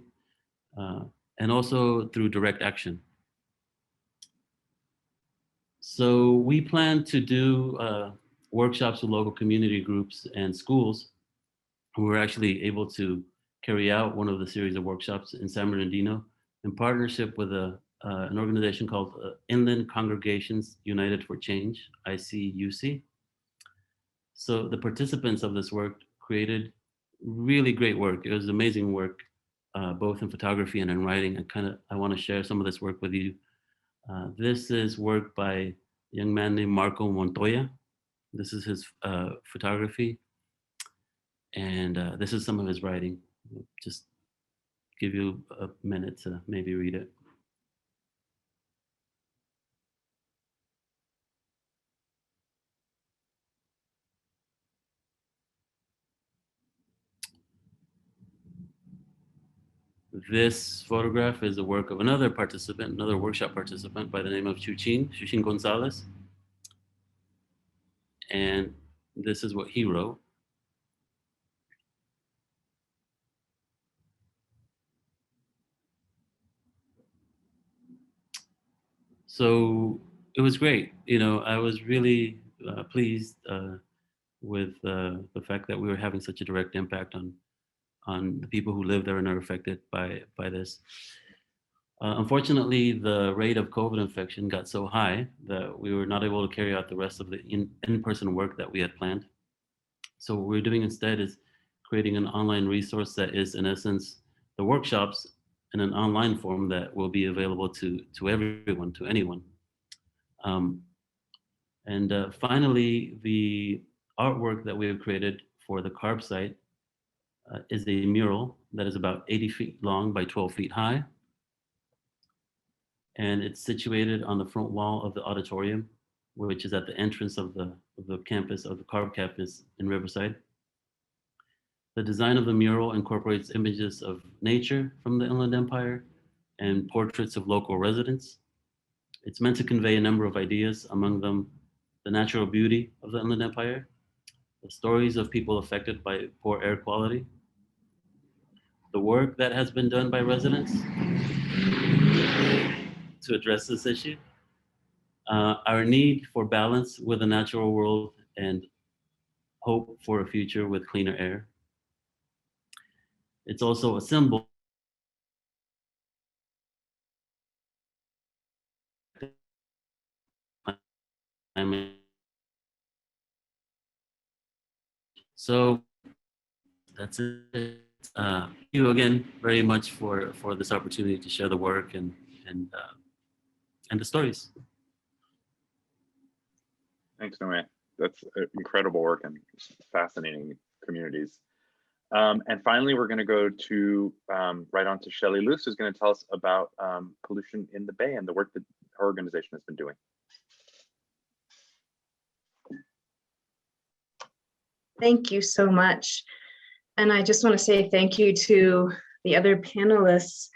and also through direct action. So we plan to do workshops with local community groups and schools. We were actually able to carry out one of the series of workshops in San Bernardino in partnership with an organization called Inland Congregations United for Change, ICUC. So the participants of this work created really great work. It was amazing work, both in photography and in writing. I want to share some of this work with you. This is work by a young man named Marco Montoya. This is his photography. And this is some of his writing. Just give you a minute to maybe read it. This photograph is a work of another participant, another workshop participant by the name of Chuchin Gonzalez. And this is what he wrote. So it was great. I was really pleased with the fact that we were having such a direct impact on the people who live there and are affected by this. Unfortunately, the rate of COVID infection got so high that we were not able to carry out the rest of the in-person work that we had planned. So what we're doing instead is creating an online resource that is, in essence, the workshops in an online form that will be available to everyone, to anyone. Finally, the artwork that we have created for the CARB site is a mural that is about 80 feet long by 12 feet high. And it's situated on the front wall of the auditorium, which is at the entrance of the campus, of the CARB campus in Riverside. The design of the mural incorporates images of nature from the Inland Empire and portraits of local residents. It's meant to convey a number of ideas, among them the natural beauty of the Inland Empire, the stories of people affected by poor air quality, the work that has been done by residents to address this issue, our need for balance with the natural world, and hope for a future with cleaner air. It's also a symbol so that's it. Thank you again very much for this opportunity to share the work and the stories. Thanks, Noe. That's incredible work and fascinating communities. And finally, we're going to go to right on to Shelley Lewis, who's going to tell us about pollution in the Bay and the work that her organization has been doing. Thank you so much. And I just want to say thank you to the other panelists,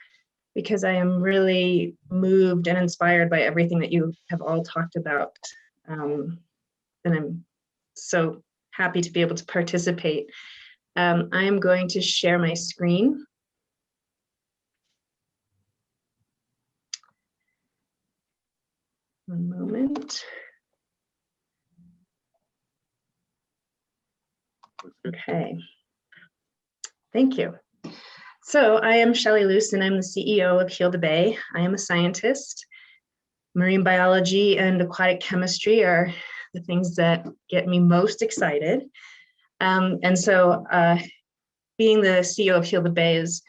because I am really moved and inspired by everything that you have all talked about. And I'm so happy to be able to participate. I am going to share my screen. One moment. Okay. Thank you. So I am Shelley Lewis, and I'm the CEO of Hilla Bay. I am a scientist. Marine biology and aquatic chemistry are the things that get me most excited. And so being the CEO of Hilla Bay is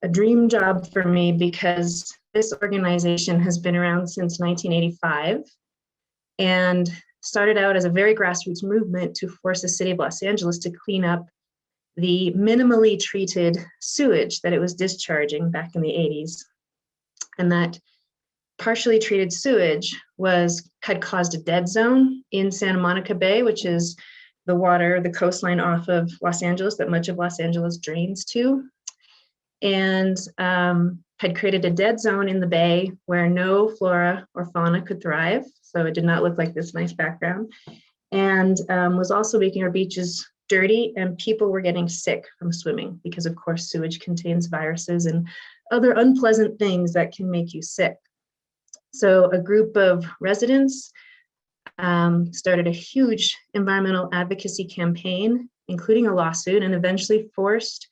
a dream job for me, because this organization has been around since 1985 and started out as a very grassroots movement to force the city of Los Angeles to clean up the minimally treated sewage that it was discharging back in the 80s. And that partially treated sewage had caused a dead zone in Santa Monica Bay, which is the coastline off of Los Angeles that much of Los Angeles drains to, and had created a dead zone in the bay where no flora or fauna could thrive. So it did not look like this nice background, and was also making our beaches dirty, and people were getting sick from swimming because, of course, sewage contains viruses and other unpleasant things that can make you sick. So a group of residents started a huge environmental advocacy campaign, including a lawsuit, and eventually forced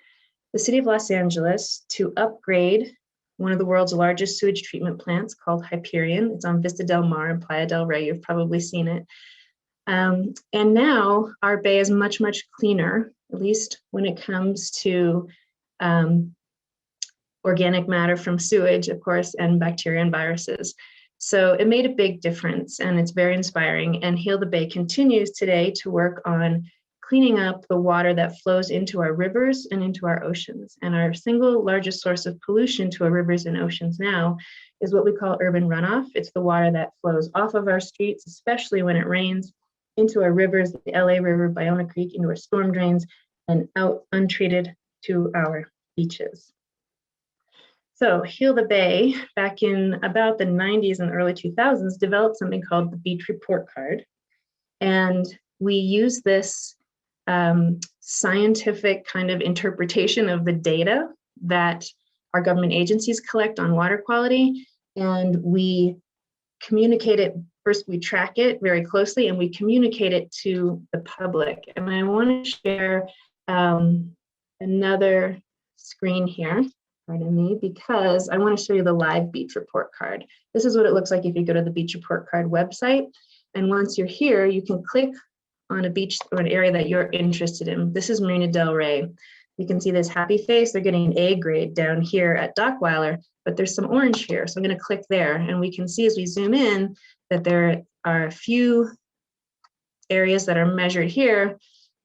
the city of Los Angeles to upgrade one of the world's largest sewage treatment plants called Hyperion. It's on Vista Del Mar and Playa del Rey. You've probably seen it. And now our bay is much, much cleaner, at least when it comes to organic matter from sewage, of course, and bacteria and viruses. So it made a big difference, and it's very inspiring. And Hilla Bay continues today to work on cleaning up the water that flows into our rivers and into our oceans. And our single largest source of pollution to our rivers and oceans now is what we call urban runoff. It's the water that flows off of our streets, especially when it rains, into our rivers, the LA River, Biona Creek, into our storm drains, and out untreated to our beaches. So Hilla Bay, back in about the 90s and early 2000s, developed something called the Beach Report Card. And we use this scientific kind of interpretation of the data that our government agencies collect on water quality, and we communicate it. First, we track it very closely, and we communicate it to the public. And I want to share another screen here, pardon me, because I want to show you the live beach report card. This is what it looks like if you go to the beach report card website. And once you're here, you can click on a beach or an area that you're interested in. This is Marina Del Rey. You can see this happy face. They're getting an A grade down here at Dockweiler, but there's some orange here. So I'm going to click there, and we can see as we zoom in that there are a few areas that are measured here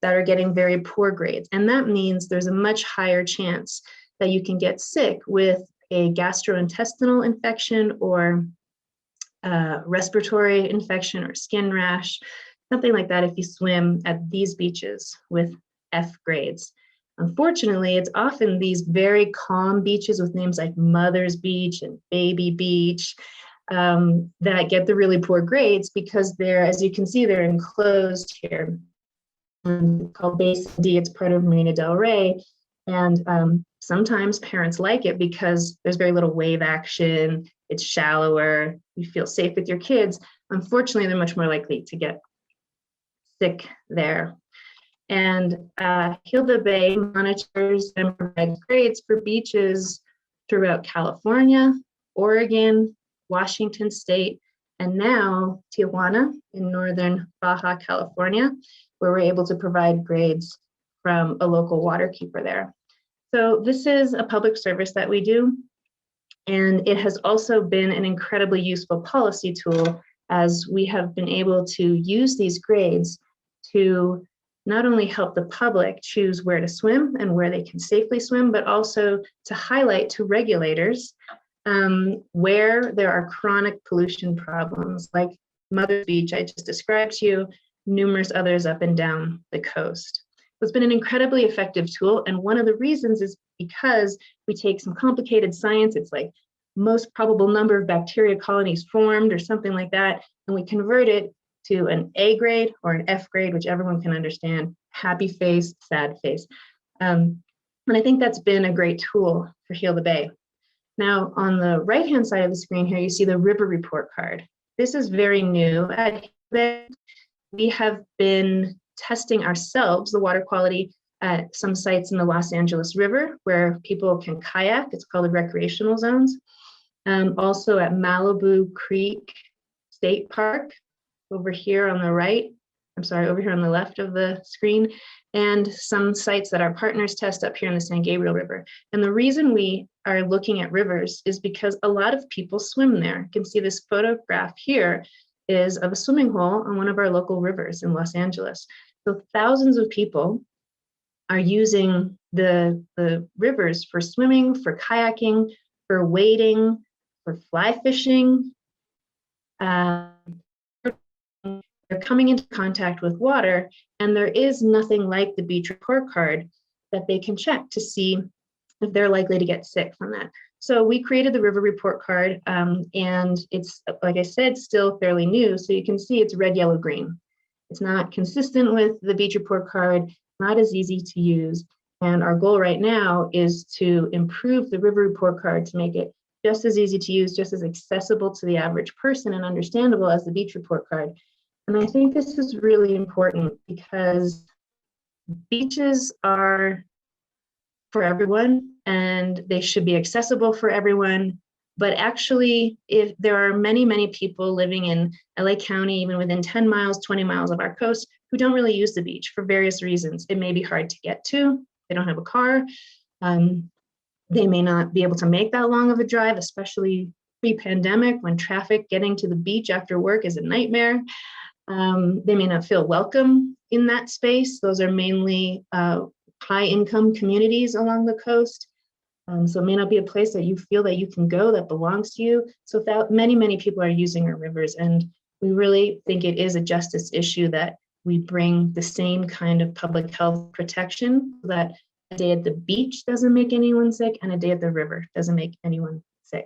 that are getting very poor grades. And that means there's a much higher chance that you can get sick with a gastrointestinal infection or respiratory infection or skin rash, something like that, if you swim at these beaches with F grades. Unfortunately, it's often these very calm beaches with names like Mother's Beach and Baby Beach that get the really poor grades, because they're, as you can see, they're enclosed here. Called Basin D, it's part of Marina Del Rey. And sometimes parents like it because there's very little wave action, it's shallower, you feel safe with your kids. Unfortunately, they're much more likely to get sick there. And Hilla Bay monitors and provides grades for beaches throughout California, Oregon, Washington State, and now Tijuana in northern Baja California, where we're able to provide grades from a local waterkeeper there. So this is a public service that we do, and it has also been an incredibly useful policy tool, as we have been able to use these grades to not only help the public choose where to swim and where they can safely swim, but also to highlight to regulators where there are chronic pollution problems, like Mother's Beach I just described to you, numerous others up and down the coast. It's been an incredibly effective tool. And one of the reasons is because we take some complicated science, it's like most probable number of bacteria colonies formed or something like that, and we convert it to an A grade or an F grade, which everyone can understand, happy face, sad face. And I think that's been a great tool for Hilla Bay. Now, on the right-hand side of the screen here, you see the river report card. This is very new at Hilla Bay. We have been testing ourselves the water quality at some sites in the Los Angeles River where people can kayak. It's called the recreational zones. Also at Malibu Creek State Park over here on the right. I'm sorry, over here on the left of the screen, and some sites that our partners test up here in the San Gabriel River. And the reason we are looking at rivers is because a lot of people swim there. You can see this photograph here is of a swimming hole on one of our local rivers in Los Angeles. So thousands of people are using the rivers for swimming, for kayaking, for wading, for fly fishing. They're coming into contact with water, and there is nothing like the beach report card that they can check to see if they're likely to get sick from that. So we created the river report card, and it's, like I said, still fairly new. So you can see it's red, yellow, green. It's not consistent with the beach report card, not as easy to use. And our goal right now is to improve the river report card to make it just as easy to use, just as accessible to the average person and understandable as the beach report card. And I think this is really important because beaches are for everyone and they should be accessible for everyone. But actually, if there are many, many people living in LA County, even within 10 miles, 20 miles of our coast, who don't really use the beach for various reasons. It may be hard to get to. They don't have a car. They may not be able to make that long of a drive, especially pre-pandemic when traffic getting to the beach after work is a nightmare. They may not feel welcome in that space. Those are mainly high-income communities along the coast. So it may not be a place that you feel that you can go that belongs to you. So many, many people are using our rivers, and we really think it is a justice issue that we bring the same kind of public health protection so that a day at the beach doesn't make anyone sick and a day at the river doesn't make anyone sick.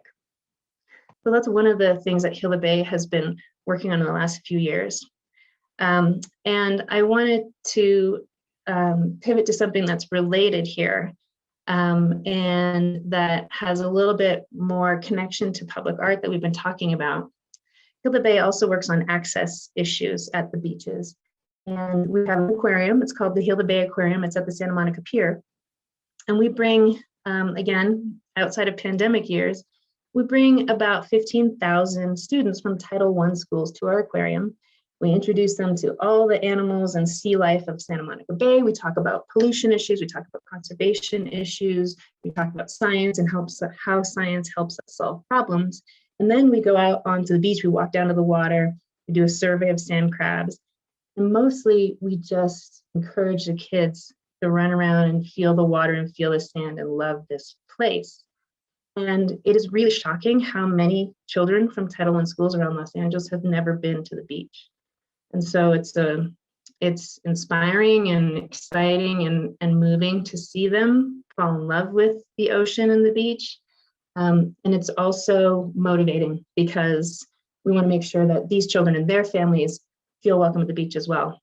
So that's one of the things that Hilla Bay has been working on in the last few years. And I wanted to pivot to something that's related here and that has a little bit more connection to public art that we've been talking about. Hilla Bay also works on access issues at the beaches. And we have an aquarium, it's called the Hilla Bay Aquarium, it's at the Santa Monica Pier. And we bring, again, outside of pandemic years, we bring about 15,000 students from Title I schools to our aquarium. We introduce them to all the animals and sea life of Santa Monica Bay. We talk about pollution issues, we talk about conservation issues, we talk about science and how science helps us solve problems. And then we go out onto the beach, we walk down to the water, we do a survey of sand crabs. And mostly we just encourage the kids to run around and feel the water and feel the sand and love this place. And it is really shocking how many children from Title I schools around Los Angeles have never been to the beach. And so it's inspiring and exciting and moving to see them fall in love with the ocean and the beach. And it's also motivating because we want to make sure that these children and their families feel welcome at the beach as well.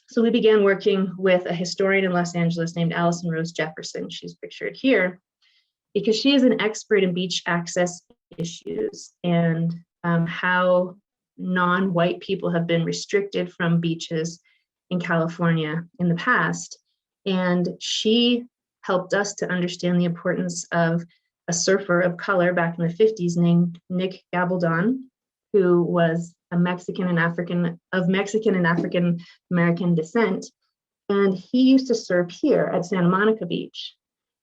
So we began working with a historian in Los Angeles named Allison Rose Jefferson. She's pictured here because she is an expert in beach access issues and how non-white people have been restricted from beaches in California in the past. And she helped us to understand the importance of a surfer of color back in the 50s named Nick Gabaldon, who was a Mexican and African American descent. And he used to surf here at Santa Monica Beach.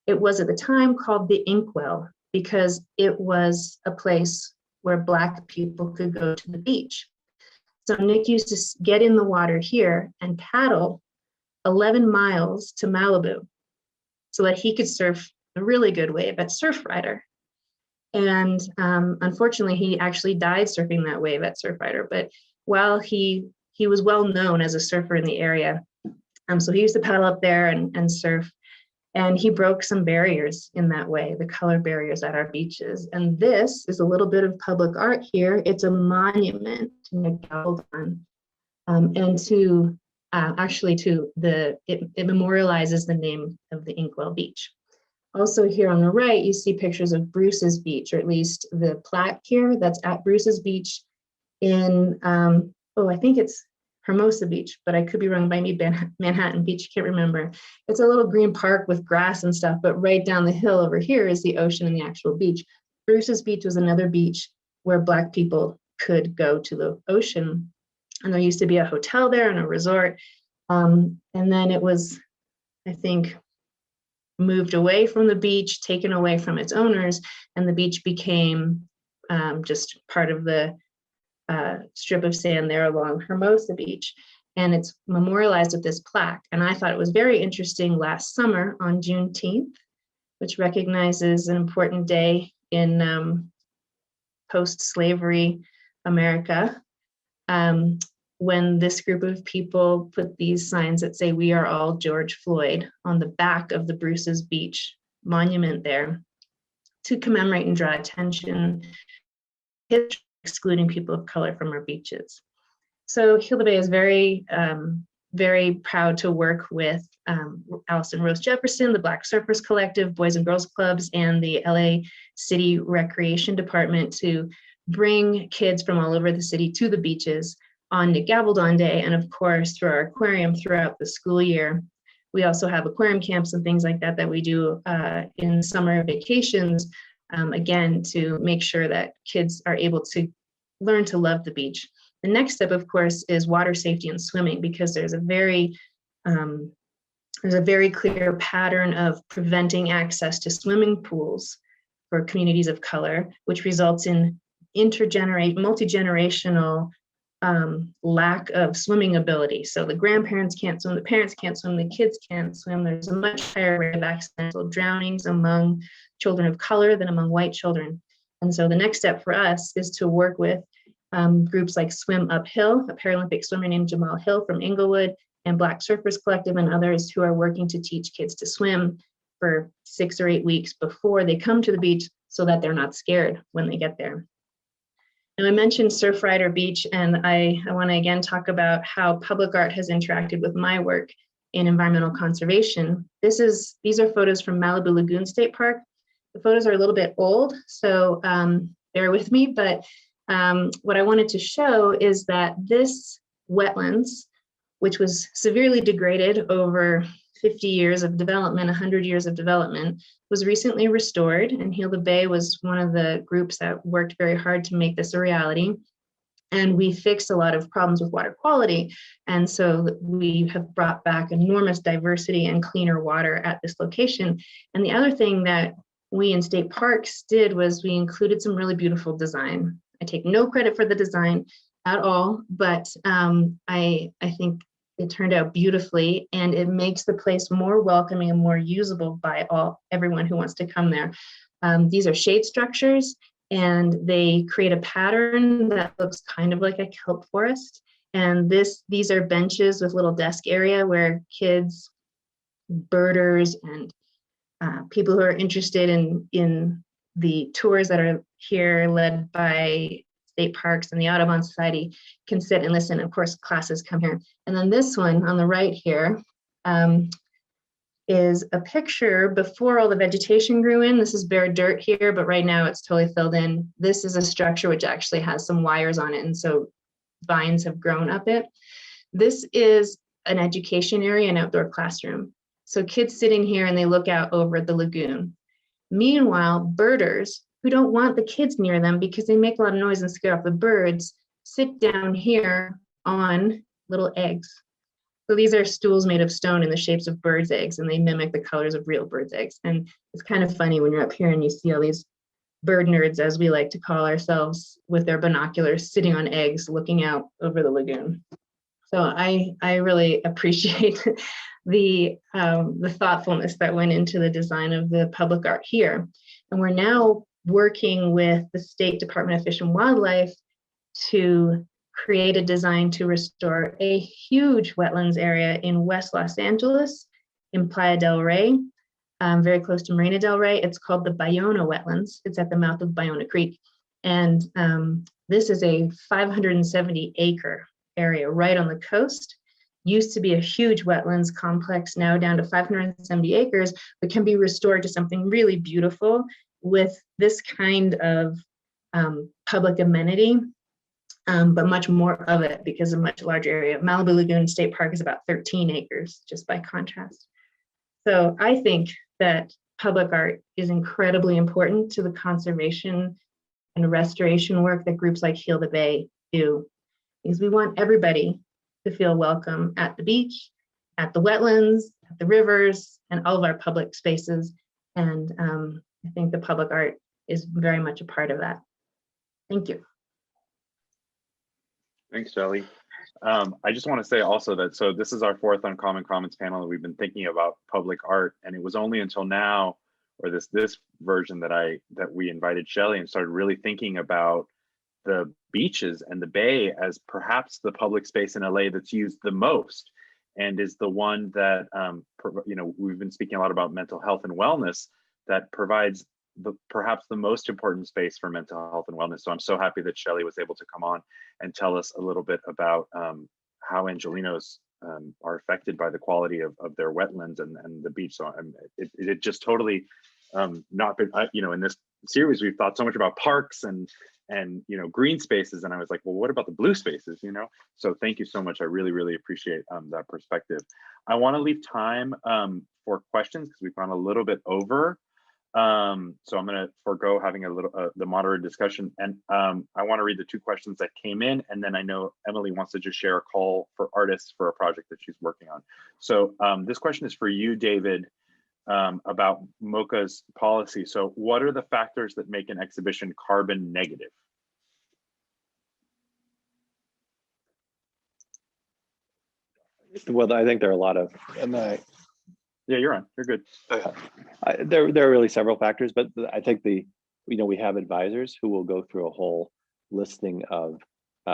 It was at the time called the Inkwell because it was a place where Black people could go to the beach. So Nick used to get in the water here and paddle 11 miles to Malibu so that he could surf a really good wave at Surfrider. And unfortunately, he actually died surfing that wave at Surfrider. But while he was well known as a surfer in the area, So he used to paddle up there and surf. And he broke some barriers in that way, the color barriers at our beaches. And this is a little bit of public art here. It's a monument to Gabaldon, and to actually to it memorializes the name of the Inkwell Beach. Also here on the right, you see pictures of Bruce's Beach, or at least the plaque here that's at Bruce's Beach in, I think it's Hermosa Beach, but I could be wrong. By Manhattan Beach, can't remember. It's a little green park with grass and stuff, but right down the hill over here is the ocean and the actual beach. Bruce's Beach was another beach where Black people could go to the ocean. And there used to be a hotel there and a resort. And then it was, I think, moved away from the beach, taken away from its owners, and the beach became just part of the strip of sand there along Hermosa Beach. And it's memorialized with this plaque. And I thought it was very interesting last summer on Juneteenth, which recognizes an important day in post-slavery America, when this group of people put these signs that say, "We are all George Floyd," on the back of the Bruce's Beach monument there to commemorate and draw attention, excluding people of color from our beaches. So Hilla Bay is very, very proud to work with Allison Rose Jefferson, the Black Surfers Collective, Boys and Girls Clubs, and the LA City Recreation Department to bring kids from all over the city to the beaches on Nick Gabaldon Day, and of course through our aquarium throughout the school year. We also have aquarium camps and things like that that we do in summer vacations, again, to make sure that kids are able to learn to love the beach. The next step, of course, is water safety and swimming, because there's a very clear pattern of preventing access to swimming pools for communities of color, which results in multi-generational lack of swimming ability. So the grandparents can't swim, the parents can't swim, the kids can't swim. There's a much higher rate of accidental drownings among children of color than among white children. And so the next step for us is to work with groups like Swim Uphill, a Paralympic swimmer named Jamal Hill from Inglewood, and Black Surfers Collective and others who are working to teach kids to swim for 6 or 8 weeks before they come to the beach so that they're not scared when they get there. And I mentioned Surfrider Beach, and I want to again talk about how public art has interacted with my work in environmental conservation. These are photos from Malibu Lagoon State Park. The photos are a little bit old, so bear with me, but what I wanted to show is that this wetlands, which was severely degraded over 50 years of development, 100 years of development, was recently restored, and Hilla Bay was one of the groups that worked very hard to make this a reality. And we fixed a lot of problems with water quality. And so we have brought back enormous diversity and cleaner water at this location. And the other thing that we in state parks did was we included some really beautiful design. I take no credit for the design at all, but I think it turned out beautifully, and it makes the place more welcoming and more usable by everyone who wants to come there. These are shade structures, and they create a pattern that looks kind of like a kelp forest. And these are benches with little desk area where kids, birders, and people who are interested in the tours that are here led by state parks and the Audubon Society can sit and listen. Of course, classes come here. And then this one on the right here is a picture before all the vegetation grew in. This is bare dirt here, but right now it's totally filled in. This is a structure which actually has some wires on it, and so vines have grown up it. This is an educationary, an outdoor classroom. So kids sitting here and they look out over the lagoon. Meanwhile, birders who don't want the kids near them because they make a lot of noise and scare off the birds sit down here on little eggs. So these are stools made of stone in the shapes of birds' eggs, and they mimic the colors of real birds' eggs. And it's kind of funny when you're up here and you see all these bird nerds, as we like to call ourselves, with their binoculars sitting on eggs looking out over the lagoon. So I really appreciate the thoughtfulness that went into the design of the public art here. And we're now working with the State Department of Fish and Wildlife to created design to restore a huge wetlands area in West Los Angeles, in Playa del Rey, very close to Marina del Rey. It's called the Biona Wetlands. It's at the mouth of Biona Creek. And this is a 570-acre area right on the coast. Used to be a huge wetlands complex, now down to 570 acres, but can be restored to something really beautiful with this kind of public amenity, but much more of it because of a much larger area. Malibu Lagoon State Park is about 13 acres, just by contrast. So I think that public art is incredibly important to the conservation and restoration work that groups like Hilla Bay do, because we want everybody to feel welcome at the beach, at the wetlands, at the rivers, and all of our public spaces. And I think the public art is very much a part of that. Thank you. Thanks, Shelley. I just want to say also that, so this is our fourth Uncommon Commons panel, and we've been thinking about public art, and it was only until now, or this version, that we invited Shelley and started really thinking about the beaches and the bay as perhaps the public space in LA that's used the most, and is the one that, you know, we've been speaking a lot about mental health and wellness, that provides perhaps the most important space for mental health and wellness. So I'm so happy that Shelley was able to come on and tell us a little bit about how Angelenos are affected by the quality of their wetlands and the beach. So it just totally not been, you know, in this series, we've thought so much about parks and you know, green spaces, and I was like, well, what about the blue spaces, you know? So thank you so much. I really, really appreciate that perspective. I want to leave time for questions because we've gone a little bit over. So I'm going to forego having a little the moderated discussion, and I want to read the two questions that came in, and then I know Emily wants to just share a call for artists for a project that she's working on. So this question is for you, David, about MOCA's policy. So what are the factors that make an exhibition carbon negative? Well, I think there are a lot of, Yeah, you're on. You're good. there are really several factors, but I think you know, we have advisors who will go through a whole listing of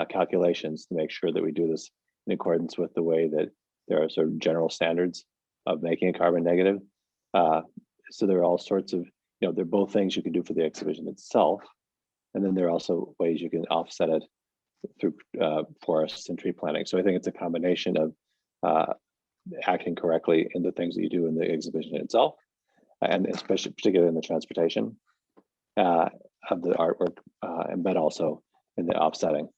calculations to make sure that we do this in accordance with the way that there are sort of general standards of making a carbon negative. So there are all sorts of, you know, there are both things you can do for the exhibition itself, and then there are also ways you can offset it through forests and tree planting. So I think it's a combination of acting correctly in the things that you do in the exhibition itself, and especially particularly in the transportation of the artwork, but also in the offsetting.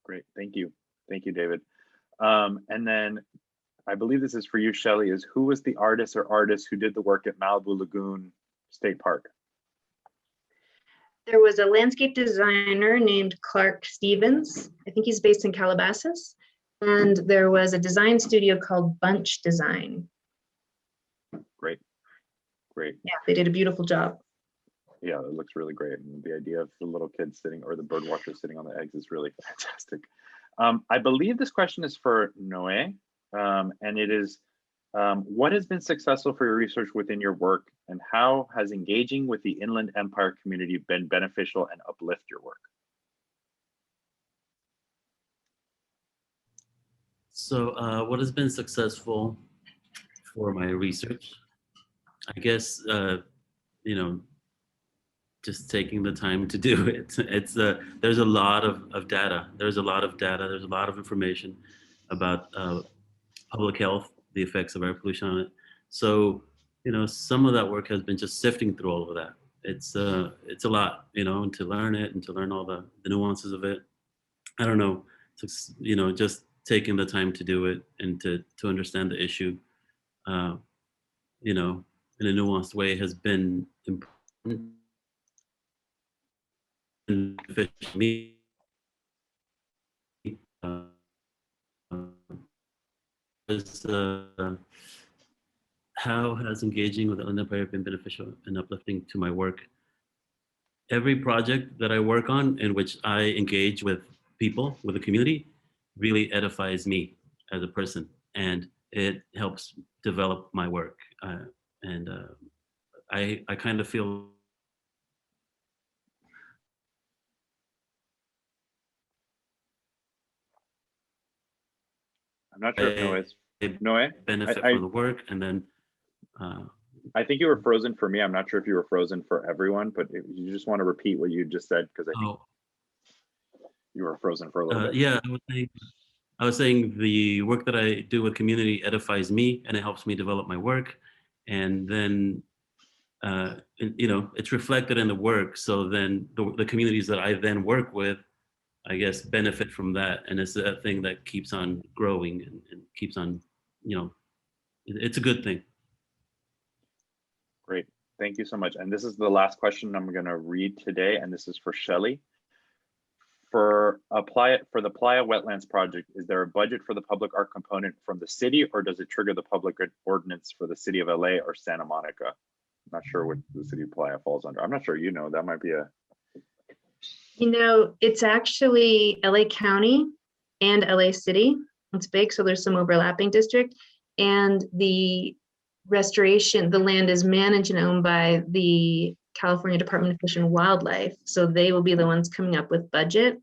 Great, thank you, David. And then I believe this is for you, Shelley, is who was the artist or artists who did the work at Malibu Lagoon State Park? There was a landscape designer named Clark Stevens. I think he's based in Calabasas. And there was a design studio called Bunch Design. Great. Yeah, they did a beautiful job. Yeah, it looks really great. And the idea of the little kids sitting, or the bird watchers sitting on the eggs, is really fantastic. I believe this question is for Noe, and it is, what has been successful for your research within your work, and how has engaging with the Inland Empire community been beneficial and uplift your work? So what has been successful for my research? I guess, you know, just taking the time to do it. It's there's a lot of data. There's a lot of information about public health, the effects of air pollution on it. So, you know, some of that work has been just sifting through all of that. It's a lot, you know, and to learn it and to learn all the nuances of it. I don't know, it's, you know, just taking the time to do it and to understand the issue, you know, in a nuanced way has been important and beneficial to me. How has engaging with the Inland Empire been beneficial and uplifting to my work? Every project that I work on in which I engage with people, with the community, really edifies me as a person, and it helps develop my work. I kind of feel not sure if Noe is. Noe? benefit I- from the work, and then I think you were frozen for me. I'm not sure if you were frozen for everyone, but if you just want to repeat what you just said, because I think you were frozen for a little bit. yeah, I was saying the work that I do with community edifies me, and it helps me develop my work, and then you know, it's reflected in the work. So then the communities that I then work with, I guess, benefit from that, and it's a thing that keeps on growing and keeps on, you know, it's a good thing. Great. Thank you so much. And this is the last question I'm going to read today, and this is for Shelley. For the Playa Wetlands project, is there a budget for the public art component from the city, or does it trigger the public ordinance for the city of LA or Santa Monica? I'm not sure what the city of Playa falls under. I'm not sure, you know, that might be a... You know, it's actually LA County and LA City. It's big, so there's some overlapping district. And the restoration, the land is managed and owned by the California Department of Fish and Wildlife. So they will be the ones coming up with budget.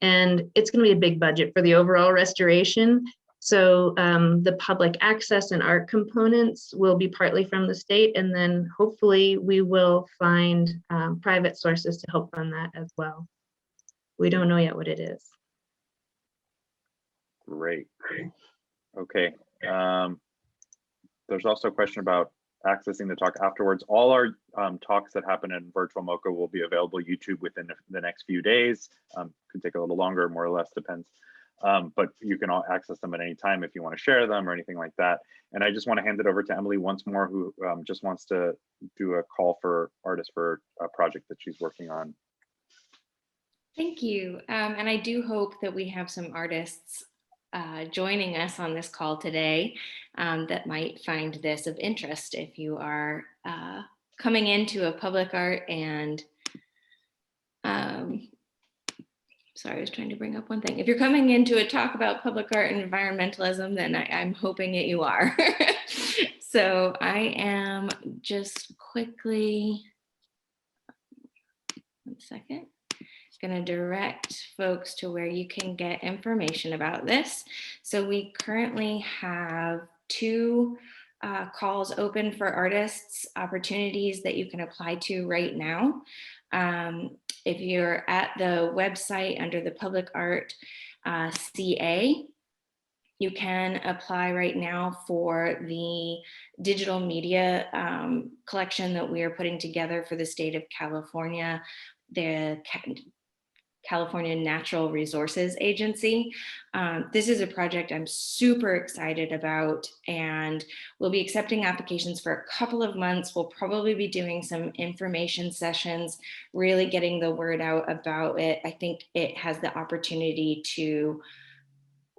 And it's going to be a big budget for the overall restoration. So the public access and art components will be partly from the state. And then hopefully we will find private sources to help fund that as well. We don't know yet what it is. Great. Okay. There's also a question about accessing the talk afterwards. All our talks that happen in virtual MOCA will be available YouTube within the next few days. Could take a little longer, more or less, depends. But you can all access them at any time if you want to share them or anything like that. And I just want to hand it over to Emily once more, who just wants to do a call for artists for a project that she's working on. Thank you. And I do hope that we have some artists joining us on this call today that might find this of interest. If you are coming into a public art and sorry, I was trying to bring up one thing. If you're coming into a talk about public art and environmentalism, then I'm hoping that you are. So I am just quickly, one second, going to direct folks to where you can get information about this. So we currently have 2 calls open for artists, opportunities that you can apply to right now. If you're at the website under the public art CA, you can apply right now for the digital media collection that we are putting together for the state of California, the California Natural Resources Agency. This is a project I'm super excited about, and we'll be accepting applications for a couple of months. We'll probably be doing some information sessions, really getting the word out about it. I think it has the opportunity to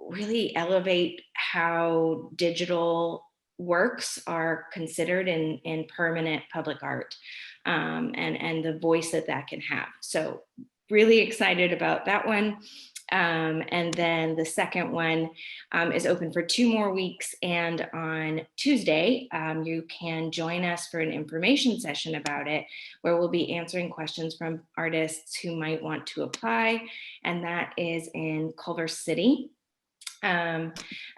really elevate how digital works are considered in permanent public art, and the voice that that can have. So really excited about that one. And then the second one is open for 2 more weeks. And on Tuesday, you can join us for an information session about it, where we'll be answering questions from artists who might want to apply. And that is in Culver City.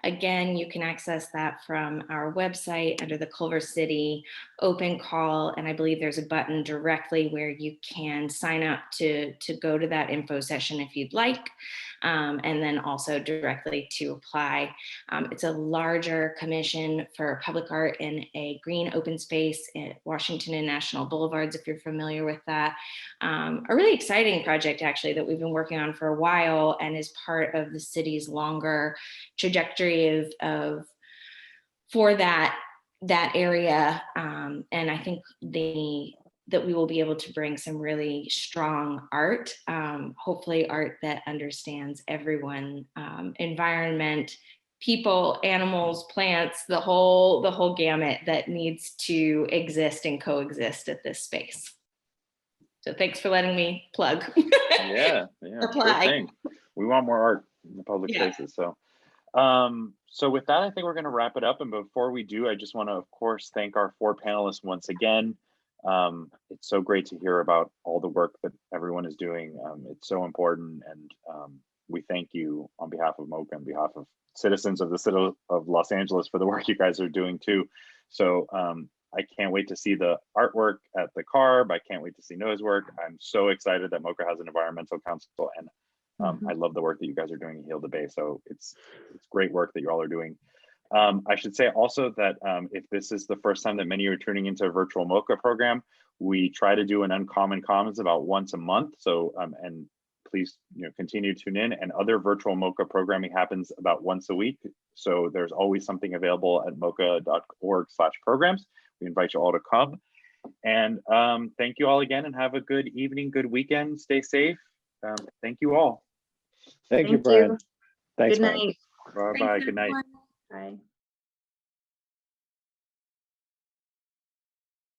Again, you can access that from our website under the Culver City open call. And I believe there's a button directly where you can sign up to go to that info session if you'd like. And then also directly to apply. It's a larger commission for public art in a green open space at Washington and National Boulevards, if you're familiar with that. A really exciting project, actually, that we've been working on for a while and is part of the city's longer trajectory for that area. And I think that we will be able to bring some really strong art, hopefully art that understands everyone, environment, people, animals, plants, the whole gamut that needs to exist and coexist at this space. So thanks for letting me plug. Yeah, Apply. Sure thing. We want more art in the public spaces. So so with that, I think we're going to wrap it up. And before we do, I just want to, of course, thank our 4 panelists once again. It's so great to hear about all the work that everyone is doing. It's so important, and we thank you on behalf of MOCA, on behalf of citizens of the city of Los Angeles for the work you guys are doing too. So I can't wait to see the artwork at the CARB. I can't wait to see Noah's work. I'm so excited that MOCA has an environmental council, and I love the work that you guys are doing in Hilla Bay. So it's great work that you all are doing. I should say also that if this is the first time that many are tuning into a virtual MOCA program, we try to do an Uncommon Commons about once a month. So and please continue to tune in. And other virtual MOCA programming happens about once a week. So there's always something available at moca.org/programs. We invite you all to come. And thank you all again, and have a good evening, good weekend. Stay safe. Thank you all. Thank you, Brian. Thanks, Good Brian. night. Bye-bye. Good night. Bye.